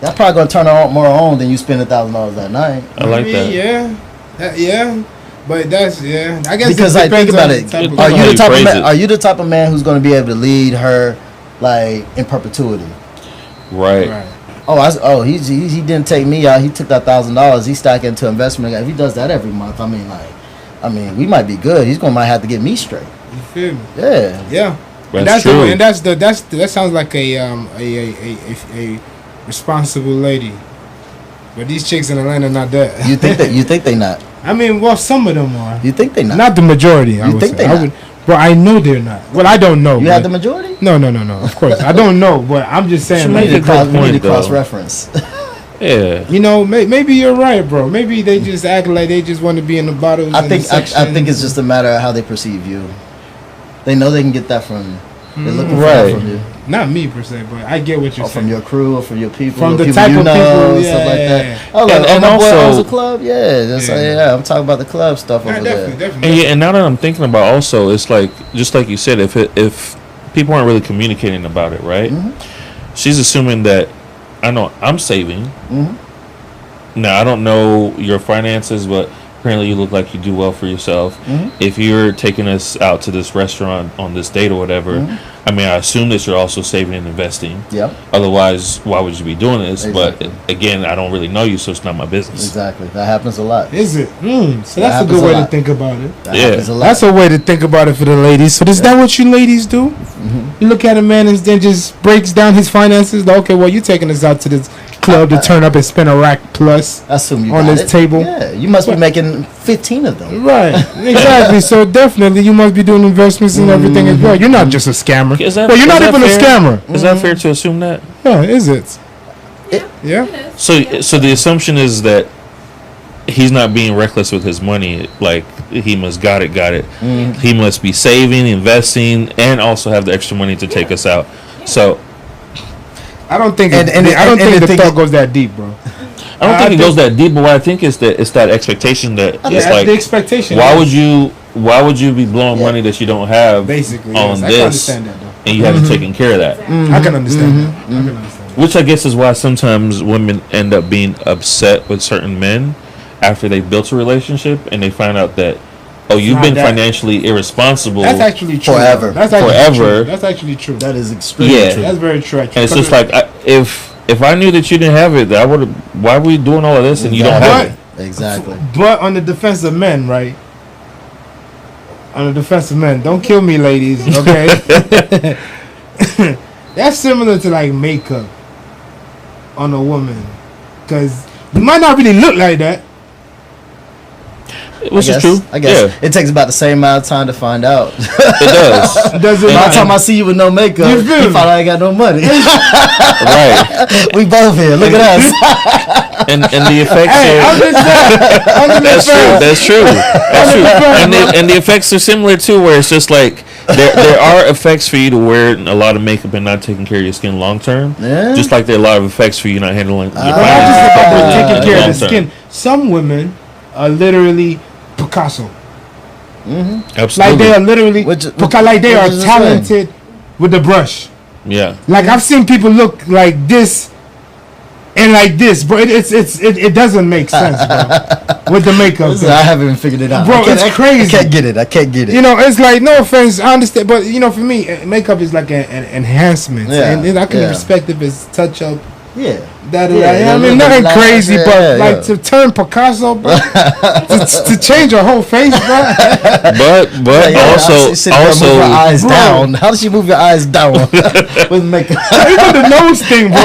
Speaker 3: That's probably gonna turn more on than you spend $1,000 that night.
Speaker 1: I like that.
Speaker 2: Yeah. But that's I guess
Speaker 3: because like think about it. Are you the type of man who's gonna be able to lead her like in perpetuity?
Speaker 1: Right.
Speaker 3: He didn't take me out. He took that $1,000. He stacked into investment. If he does that every month, I mean, we might be good. He's might have to get me straight.
Speaker 2: You feel me?
Speaker 3: Yeah.
Speaker 2: That's true. And that sounds like a responsible lady. But these chicks in Atlanta not that.
Speaker 3: You think they not?
Speaker 2: I mean, well, some of them are.
Speaker 3: You think they not?
Speaker 2: Not the majority.
Speaker 3: You think they not?
Speaker 2: Bro, I know they're not. Well, I don't know.
Speaker 3: You have the majority?
Speaker 2: No. Of course, I don't know. But I'm just saying.
Speaker 3: We need to cross reference.
Speaker 1: Yeah.
Speaker 2: You know, maybe you're right, bro. Maybe they just act like they just want to be in the bottles.
Speaker 3: I think it's just a matter of how they perceive you. They know they can get that from you. They're looking for that from you.
Speaker 2: Not me per se, but I get what you're saying.
Speaker 3: From your crew, or from your people,
Speaker 2: from the
Speaker 3: people
Speaker 2: type
Speaker 3: you
Speaker 2: of
Speaker 3: know,
Speaker 2: people,
Speaker 3: stuff like that.
Speaker 1: And
Speaker 3: my boy
Speaker 1: also
Speaker 3: owns a club. I'm talking about the club stuff over there.
Speaker 2: Definitely.
Speaker 1: And now that I'm thinking about, also, it's like just like you said, if people aren't really communicating about it, right? She's assuming that I know I'm saving. Now I don't know your finances, but apparently you look like you do well for yourself. If you're taking us out to this restaurant on this date or whatever, I mean, I assume that you're also saving and investing.
Speaker 3: Yep.
Speaker 1: Otherwise, why would you be doing this?
Speaker 3: Exactly.
Speaker 1: But again, I don't really know you, so it's not my business.
Speaker 3: Exactly. That happens a lot.
Speaker 2: Is it? So that's a good way to think about it.
Speaker 3: That happens a lot.
Speaker 2: That's a way to think about it for the ladies. So is that what you ladies do? You look at a man and then just breaks down his finances. Like, okay, well, you taking us out to this club to turn up and spend a rack plus
Speaker 3: assume you
Speaker 2: on this table.
Speaker 3: Yeah, you must be making 15 of them.
Speaker 2: Right, exactly. So definitely you must be doing investments and everything as well. You're not just a scammer. You're not even a scammer.
Speaker 1: Is that fair to assume that?
Speaker 2: Yeah, is it? Yeah.
Speaker 1: So the assumption is that he's not being reckless with his money. Like he must got it. He must be saving, investing, and also have the extra money to take us out. So
Speaker 2: I don't think the thought goes that deep, bro.
Speaker 1: I don't think it goes that deep, but what I think is that it's that expectation that it's like
Speaker 2: the expectation.
Speaker 1: Why why would you be blowing money that you don't have
Speaker 2: Basically,
Speaker 1: on
Speaker 2: yes. I can
Speaker 1: this,
Speaker 2: understand that, though.
Speaker 1: and you haven't taken care of that?
Speaker 2: I can understand that. I can understand that.
Speaker 1: Which I guess is why sometimes women end up being upset with certain men after they've built a relationship and they find out that, oh, you've
Speaker 2: not
Speaker 1: been
Speaker 2: that.
Speaker 1: financially irresponsible.
Speaker 2: That's actually true.
Speaker 3: Forever.
Speaker 2: That's actually
Speaker 1: Forever.
Speaker 2: True. That's actually true.
Speaker 3: That is extremely
Speaker 1: Yeah.
Speaker 3: true.
Speaker 2: That's very true.
Speaker 1: And it's just like, if I knew that you didn't have it, I would have. Why are we doing all of this and you don't have it?
Speaker 3: Exactly.
Speaker 2: But on the defense of men, right? On the defense of men, don't kill me, ladies. Okay. That's similar to like makeup on a woman, because you might not really look like that.
Speaker 1: Which is true.
Speaker 3: I guess it takes about the same amount of time to find out.
Speaker 1: It does.
Speaker 2: Does it
Speaker 3: By the
Speaker 2: matter?
Speaker 3: time I see you with no makeup,
Speaker 2: You
Speaker 3: you
Speaker 2: feel me?
Speaker 3: probably ain't got no money.
Speaker 1: Right.
Speaker 3: We both here. Look at us.
Speaker 1: And the effects
Speaker 2: Hey, I'm
Speaker 1: are.
Speaker 2: just saying. I'm just
Speaker 1: That's true.
Speaker 2: saying.
Speaker 1: That's true. That's true. And the effects are similar too, where it's just like there are effects for you to wear a lot of makeup and not taking care of your skin long term.
Speaker 3: Yeah.
Speaker 1: Just like there are a lot of effects for you not handling your
Speaker 2: But I'm just
Speaker 1: finances
Speaker 2: about
Speaker 1: properly
Speaker 2: taking care of the
Speaker 1: long term.
Speaker 2: skin. Some women are literally Picasso.
Speaker 1: Absolutely.
Speaker 2: Like they are literally
Speaker 3: Which
Speaker 2: like they are
Speaker 3: is the
Speaker 2: talented with the brush.
Speaker 1: Yeah.
Speaker 2: Like I've seen people look like this and like this, bro. It doesn't make sense, bro. With the makeup,
Speaker 3: Listen, I haven't even figured it out.
Speaker 2: Bro, it's crazy.
Speaker 3: I can't get it. I can't get it.
Speaker 2: you know, it's like, no offense, I understand, but you know, for me, makeup is like an enhancement,
Speaker 3: Yeah,
Speaker 2: and I can
Speaker 3: yeah.
Speaker 2: respect if it's touch up.
Speaker 3: yeah.
Speaker 2: That
Speaker 3: Yeah,
Speaker 2: I mean, nothing
Speaker 3: like,
Speaker 2: crazy,
Speaker 3: yeah,
Speaker 2: but
Speaker 3: yeah,
Speaker 2: like
Speaker 3: yeah.
Speaker 2: to turn Picasso, bro, to change her whole face, bro.
Speaker 1: But also
Speaker 3: move your eyes
Speaker 2: bro.
Speaker 3: down. How does she move your eyes down with makeup?
Speaker 2: Even the nose thing, bro.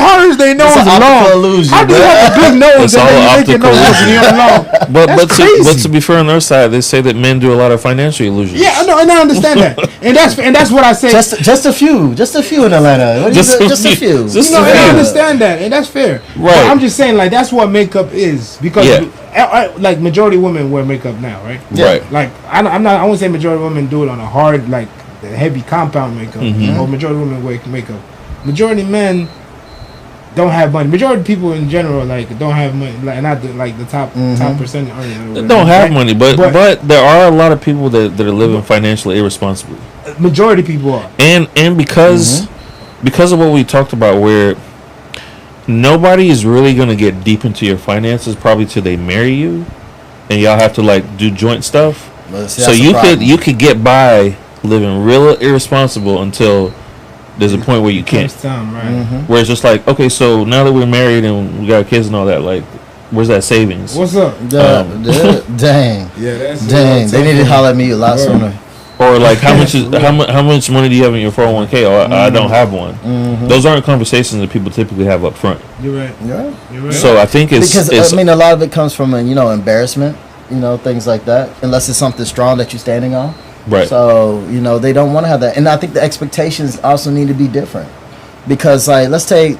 Speaker 2: How is their nose
Speaker 3: It's an
Speaker 2: long?
Speaker 3: optical illusion,
Speaker 2: How do you
Speaker 3: bro.
Speaker 2: have a good nose
Speaker 1: It's
Speaker 2: and
Speaker 1: all
Speaker 2: then you make your
Speaker 1: optical
Speaker 2: nose
Speaker 1: illusion.
Speaker 2: really long?
Speaker 1: but
Speaker 2: crazy.
Speaker 1: to be fair on their side, they say that men do a lot of financial illusions.
Speaker 2: Yeah, I know, and I understand that, and that's what I say.
Speaker 3: just a few in Atlanta. What do you say? Just a few.
Speaker 1: Just
Speaker 2: You know,
Speaker 1: a
Speaker 2: and I
Speaker 1: few.
Speaker 2: understand that, and that's fair.
Speaker 1: Right.
Speaker 2: But I'm just saying, like, that's what makeup is, because
Speaker 1: Yeah.
Speaker 2: like majority of women wear makeup now, right?
Speaker 3: Yeah.
Speaker 1: Right.
Speaker 2: Like I won't say majority of women do it on a hard, like the heavy compound makeup, or majority of women wear makeup. Majority of men don't have money. Majority of people in general like don't have money, like not like the top percent.
Speaker 1: They don't have money, but there are a lot of people that are living financially irresponsibly.
Speaker 2: Majority of people are.
Speaker 1: And because of what we talked about, where nobody is really gonna get deep into your finances probably till they marry you, and y'all have to like do joint stuff.
Speaker 3: Well, see,
Speaker 1: So
Speaker 3: that's the problem.
Speaker 1: you could get by living real irresponsible until there's a point where you can't.
Speaker 2: First time, right?
Speaker 1: Where it's just like, okay, so now that we're married and we got kids and all that, like, where's that savings?
Speaker 2: What's up?
Speaker 3: Dang.
Speaker 2: Yeah, that's
Speaker 3: Dang. They need to holler at me a lot sooner.
Speaker 1: Or like, how much money do you have in your 401k? Or I don't have one. Those aren't conversations that people typically have up front.
Speaker 2: You're right.
Speaker 3: Yeah.
Speaker 2: You're right.
Speaker 1: So I think
Speaker 3: Because
Speaker 1: it's
Speaker 3: I mean, a lot of it comes from embarrassment, things like that. Unless it's something strong that you're standing on.
Speaker 1: right.
Speaker 3: So they don't want to have that, and I think the expectations also need to be different. Because let's take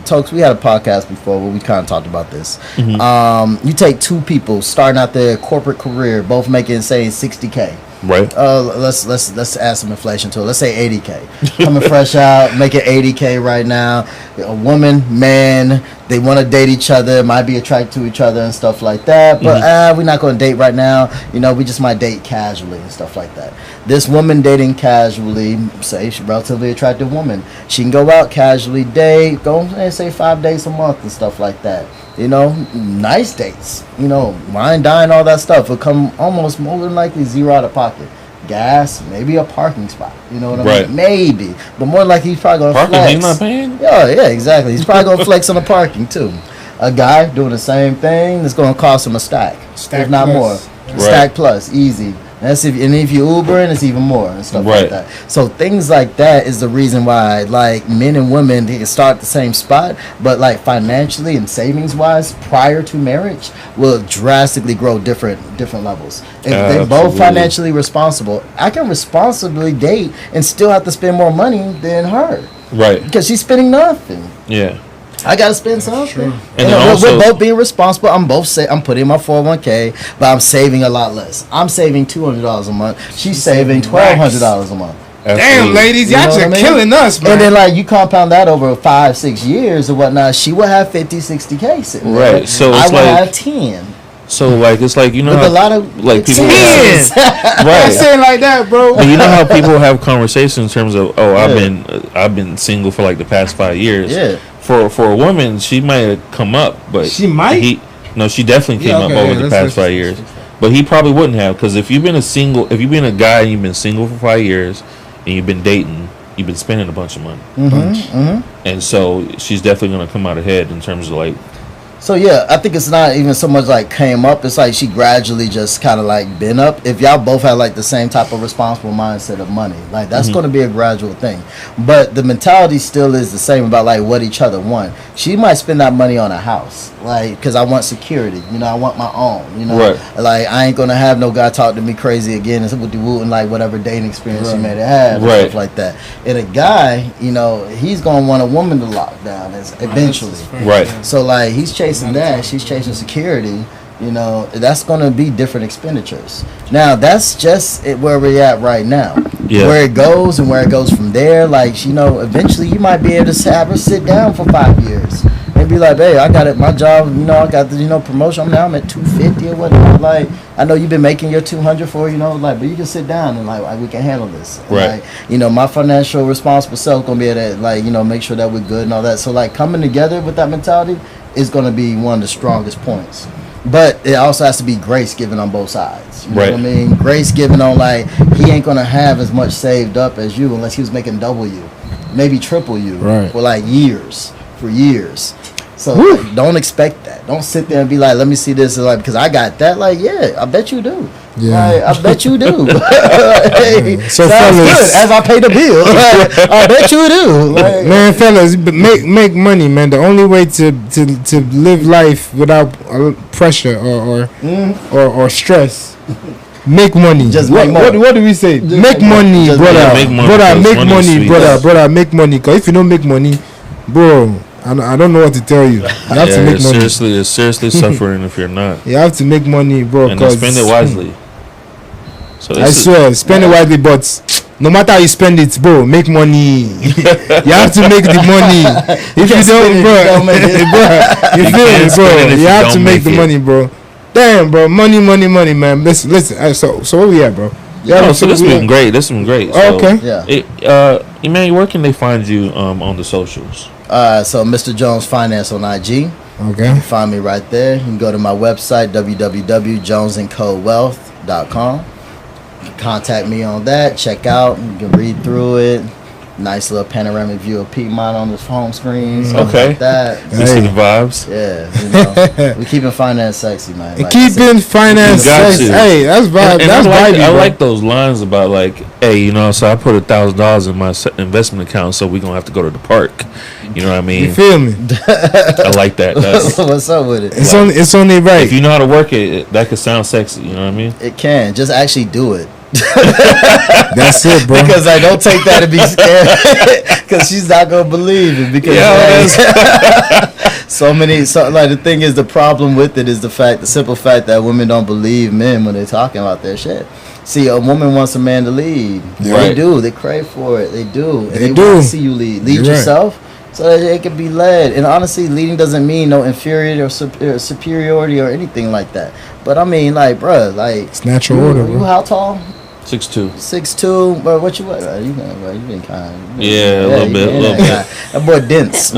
Speaker 3: Tokes. We had a podcast before where we kind of talked about this. You take two people starting out their corporate career, both making say $60K.
Speaker 1: Right.
Speaker 3: Let's add some inflation to it. Let's say $80K. Coming fresh out, making $80K right now. A woman, man, they want to date each other, might be attracted to each other and stuff like that. But we're not going to date right now. We just might date casually and stuff like that. This woman dating casually, say she's a relatively attractive woman, she can go out casually, date, go say 5 days a month and stuff like that. Nice dates. Wine, dine, all that stuff will come almost more than likely zero out of pocket. Gas, maybe a parking spot. You know what I
Speaker 1: Right.
Speaker 3: mean? Maybe. But more than likely he's probably going to
Speaker 1: Parking,
Speaker 3: flex.
Speaker 1: he's not paying?
Speaker 3: Yeah, exactly. He's probably going to flex on the parking too. A guy doing the same thing is going to cost him a stack.
Speaker 2: Stack
Speaker 3: if not
Speaker 2: plus.
Speaker 3: more.
Speaker 1: Right.
Speaker 3: Stack plus, easy. If you Ubering, it's even more and stuff
Speaker 1: Right.
Speaker 3: like that. So things like that is the reason why men and women, they can start at the same spot, but financially and savings wise prior to marriage will drastically grow different levels. If they're both
Speaker 1: Absolutely.
Speaker 3: financially responsible, I can responsibly date and still have to spend more money than her
Speaker 1: Right.
Speaker 3: because she's spending nothing.
Speaker 1: Yeah.
Speaker 3: I gotta spend something.
Speaker 2: true.
Speaker 1: And
Speaker 3: You know,
Speaker 1: then also-
Speaker 3: we're both being responsible. I'm putting in my 401k, but I'm saving a lot less. I'm saving $200 a month. She's saving $1,200 a month.
Speaker 2: Damn,
Speaker 1: Absolutely.
Speaker 2: ladies,
Speaker 3: You know
Speaker 2: y'all
Speaker 3: what
Speaker 2: just
Speaker 3: I mean?
Speaker 2: killing us, man.
Speaker 3: And then you compound that over 5-6 years or whatnot, she will have 50-60K sitting there.
Speaker 1: Right. So
Speaker 3: I
Speaker 1: it's
Speaker 3: will
Speaker 1: like
Speaker 3: have 10.
Speaker 1: So like it's like, you know,
Speaker 3: With
Speaker 1: how,
Speaker 3: a lot of
Speaker 1: like people
Speaker 3: experience.
Speaker 2: I'm
Speaker 1: right.
Speaker 2: saying like that, bro.
Speaker 1: But you know how people have conversations in terms of, oh, I've been single for like the past 5 years.
Speaker 3: Yeah.
Speaker 1: For a woman, she might have come up, but
Speaker 2: She might?
Speaker 1: No, she definitely came up over the past 5 years. But he probably wouldn't have, because if you've been a guy and you've been single for 5 years and you've been dating, you've been spending a bunch of money. And so she's definitely going to come out ahead in terms of like.
Speaker 3: So yeah, I think it's not even so much like came up. It's like she gradually just kind of like been up. If y'all both had like the same type of responsible mindset of money, like that's going to be a gradual thing. But the mentality still is the same about like what each other want. She might spend that money on a house, like because I want security. You know, I want my own. You know, like I ain't gonna have no guy talk to me crazy again and with the woo and like whatever dating experience she may have, and stuff like that. And a guy, you know, he's gonna want a woman to lock down eventually.
Speaker 1: Right.
Speaker 3: So like he's chasing that, she's chasing security, you know, that's going to be different expenditures. Now that's just where we're at right now. Where it goes and where it goes from there, like, you know, eventually you might be able to have her sit down for 5 years and be like, hey, I got it, my job, you know, I got the, you know, promotion, I'm at 250 or whatnot, like I know you've been making your 200 for, you know, like, but you can sit down and like we can handle this,
Speaker 1: right?
Speaker 3: Like, you know, my financial responsible self gonna be able to, like, you know, make sure that we're good and all that. So like coming together with that mentality is going to be one of the strongest points. But it also has to be grace given on both sides. You know what I mean? Grace given on, like, he ain't going to have as much saved up as you unless he was making double you, maybe triple you for like years. So like, don't expect that. Don't sit there and be like, let me see this, like, because I got that. Like, yeah, I bet you do. Yeah, like, I bet you do. Hey,
Speaker 2: so
Speaker 3: sounds
Speaker 2: fellas,
Speaker 3: good as I pay the bill. Like, I bet you do. Like,
Speaker 2: man, fellas, make money, man. The only way to live life without pressure or stress. Make money.
Speaker 3: Just make money.
Speaker 2: What do we say? Make money, brother. Brother, make money. Because if you don't make money, bro, I don't know what to tell you. You have to make money.
Speaker 1: It's seriously suffering if you're not.
Speaker 2: You have to make money, bro.
Speaker 1: And spend it wisely. So
Speaker 2: I swear, spend it wisely, but no matter how you spend it, bro, make money. You have to make the money. If you don't, bro, you feel me, bro? You have to make the money, bro. Damn, bro, money, man. Listen. So where we at, bro?
Speaker 1: Yeah, so this has been great. So,
Speaker 2: okay.
Speaker 1: Emmanuel, where can they find you on the socials?
Speaker 3: So Mr. Jones Finance on IG.
Speaker 2: Okay.
Speaker 3: You can find me right there. You can go to my website, www.jonesandcowealth.com. You can contact me on that. Check out. You can read through it. Nice little panoramic view of Piedmont on the home screen.
Speaker 1: Okay.
Speaker 3: Like that.
Speaker 1: You see the vibes?
Speaker 3: Yeah. You know, we keeping finance sexy, man.
Speaker 2: Like keeping finance sexy. Hey, that's vibe. That's vibey.
Speaker 1: I like those lines about like, hey, you know, so I put $1,000 in my investment account, so we're gonna have to go to the park. You know what I mean?
Speaker 2: You feel me?
Speaker 1: I like that.
Speaker 3: What's up with it?
Speaker 2: It's only right.
Speaker 1: If you know how to work it, that could sound sexy. You know what I mean?
Speaker 3: It can. Just actually do it.
Speaker 2: That's it, bro.
Speaker 3: Because I don't take that and be scared. Because she's not gonna believe it. Because like the thing is, the problem with it is the simple fact that women don't believe men when they're talking about their shit. See, a woman wants a man to lead. Yeah. They do. They crave for it. They do. And they want to see you lead. Lead yourself. So that it can be led. And honestly, leading doesn't mean no inferiority or superiority or anything like that. But I mean, like, bruh, like,
Speaker 2: it's natural order, bro.
Speaker 3: You how tall?
Speaker 1: 6'2".
Speaker 3: 6'2", but what you what? You been kind.
Speaker 1: Yeah, a little bit.
Speaker 3: That boy dense.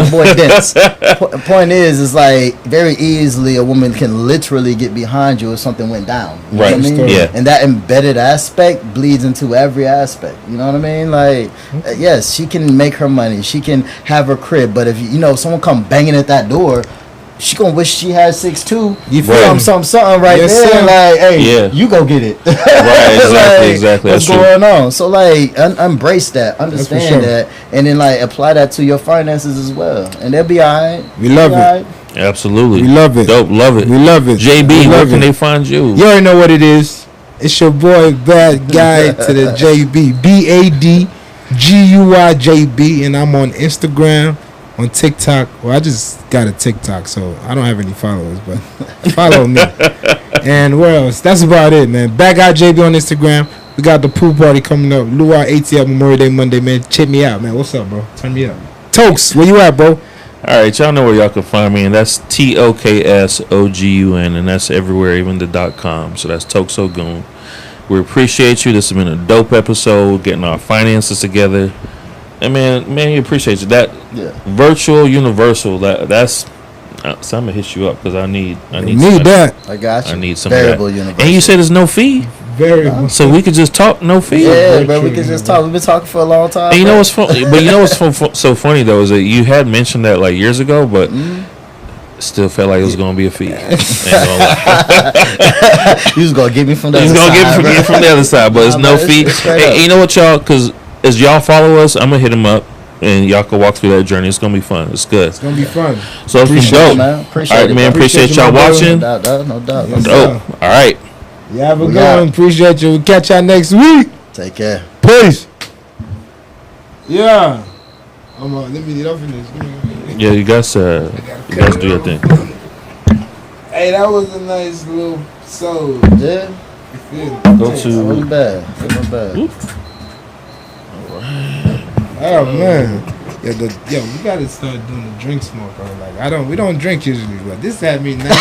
Speaker 3: Point is like very easily a woman can literally get behind you if something went down. You know what I mean?
Speaker 1: Yeah.
Speaker 3: And that embedded aspect bleeds into every aspect. You know what I mean? Like, yes, she can make her money. She can have her crib. But if you know someone come banging at that door, she gonna wish she had 6'2". You feel something right there. Sir. Like, hey, you go get it.
Speaker 1: Right, exactly.
Speaker 3: What's going on? So like, embrace that, understand that, and then like apply that to your finances as well, and they'll be alright.
Speaker 2: We love it.
Speaker 1: Absolutely,
Speaker 2: we love it.
Speaker 1: Dope, love it.
Speaker 2: We love it.
Speaker 1: JB, where can they find you?
Speaker 2: You already know what it is. It's your boy, Bad Guy to the JB, BADGUYJB, and I'm on Instagram. On TikTok, well, I just got a TikTok, so I don't have any followers, but follow me. And where else? That's about it, man. Back out JB on Instagram. We got the pool party coming up. Luau ATL Memorial Day Monday, man. Check me out, man. What's up, bro? Turn me up. Tokes, where you at, bro?
Speaker 1: All right, y'all know where y'all can find me, and that's TOKSOGUN, and that's everywhere, even the .com. So that's Toksogun. We appreciate you. This has been a dope episode, getting our finances together. And man, we appreciate you. That virtual universal. That's. So I'm gonna hit you up because I need
Speaker 2: that.
Speaker 3: I got you.
Speaker 1: I need some
Speaker 3: variable
Speaker 1: of that.
Speaker 3: universal.
Speaker 1: And you said there's no fee.
Speaker 2: Variable.
Speaker 1: So we could just talk, no fee.
Speaker 3: Yeah, bro. We could just talk. We've been talking for a long time.
Speaker 1: And you know what's funny? But you know what's so funny though is that you had mentioned that like years ago, but still felt like it was gonna be a fee. Ain't gonna lie.
Speaker 3: You was gonna get me from the
Speaker 1: He's
Speaker 3: other
Speaker 1: gonna
Speaker 3: side.
Speaker 1: get me from the other side, but it's no fee. Hey, you know what, y'all? Because as y'all follow us, I'm gonna hit him up. And y'all can walk through that journey. It's gonna be fun. It's good.
Speaker 2: It's gonna be fun.
Speaker 1: So it's been dope.
Speaker 3: Man. Appreciate
Speaker 1: all right,
Speaker 3: it,
Speaker 1: man. Appreciate y'all watching.
Speaker 3: No doubt.
Speaker 2: Yes,
Speaker 1: Dope. All right.
Speaker 2: You have a good one. Appreciate you. We'll catch y'all next week.
Speaker 3: Take care.
Speaker 2: Peace. Yeah. Let me get off in this.
Speaker 1: Yeah, you guys do your thing.
Speaker 2: Hey, that was a nice little soul.
Speaker 3: Yeah.
Speaker 1: Go to.
Speaker 3: It wasn't bad.
Speaker 2: Oh man, we gotta start doing the drink smoke. Like we don't drink usually, but this had me nice and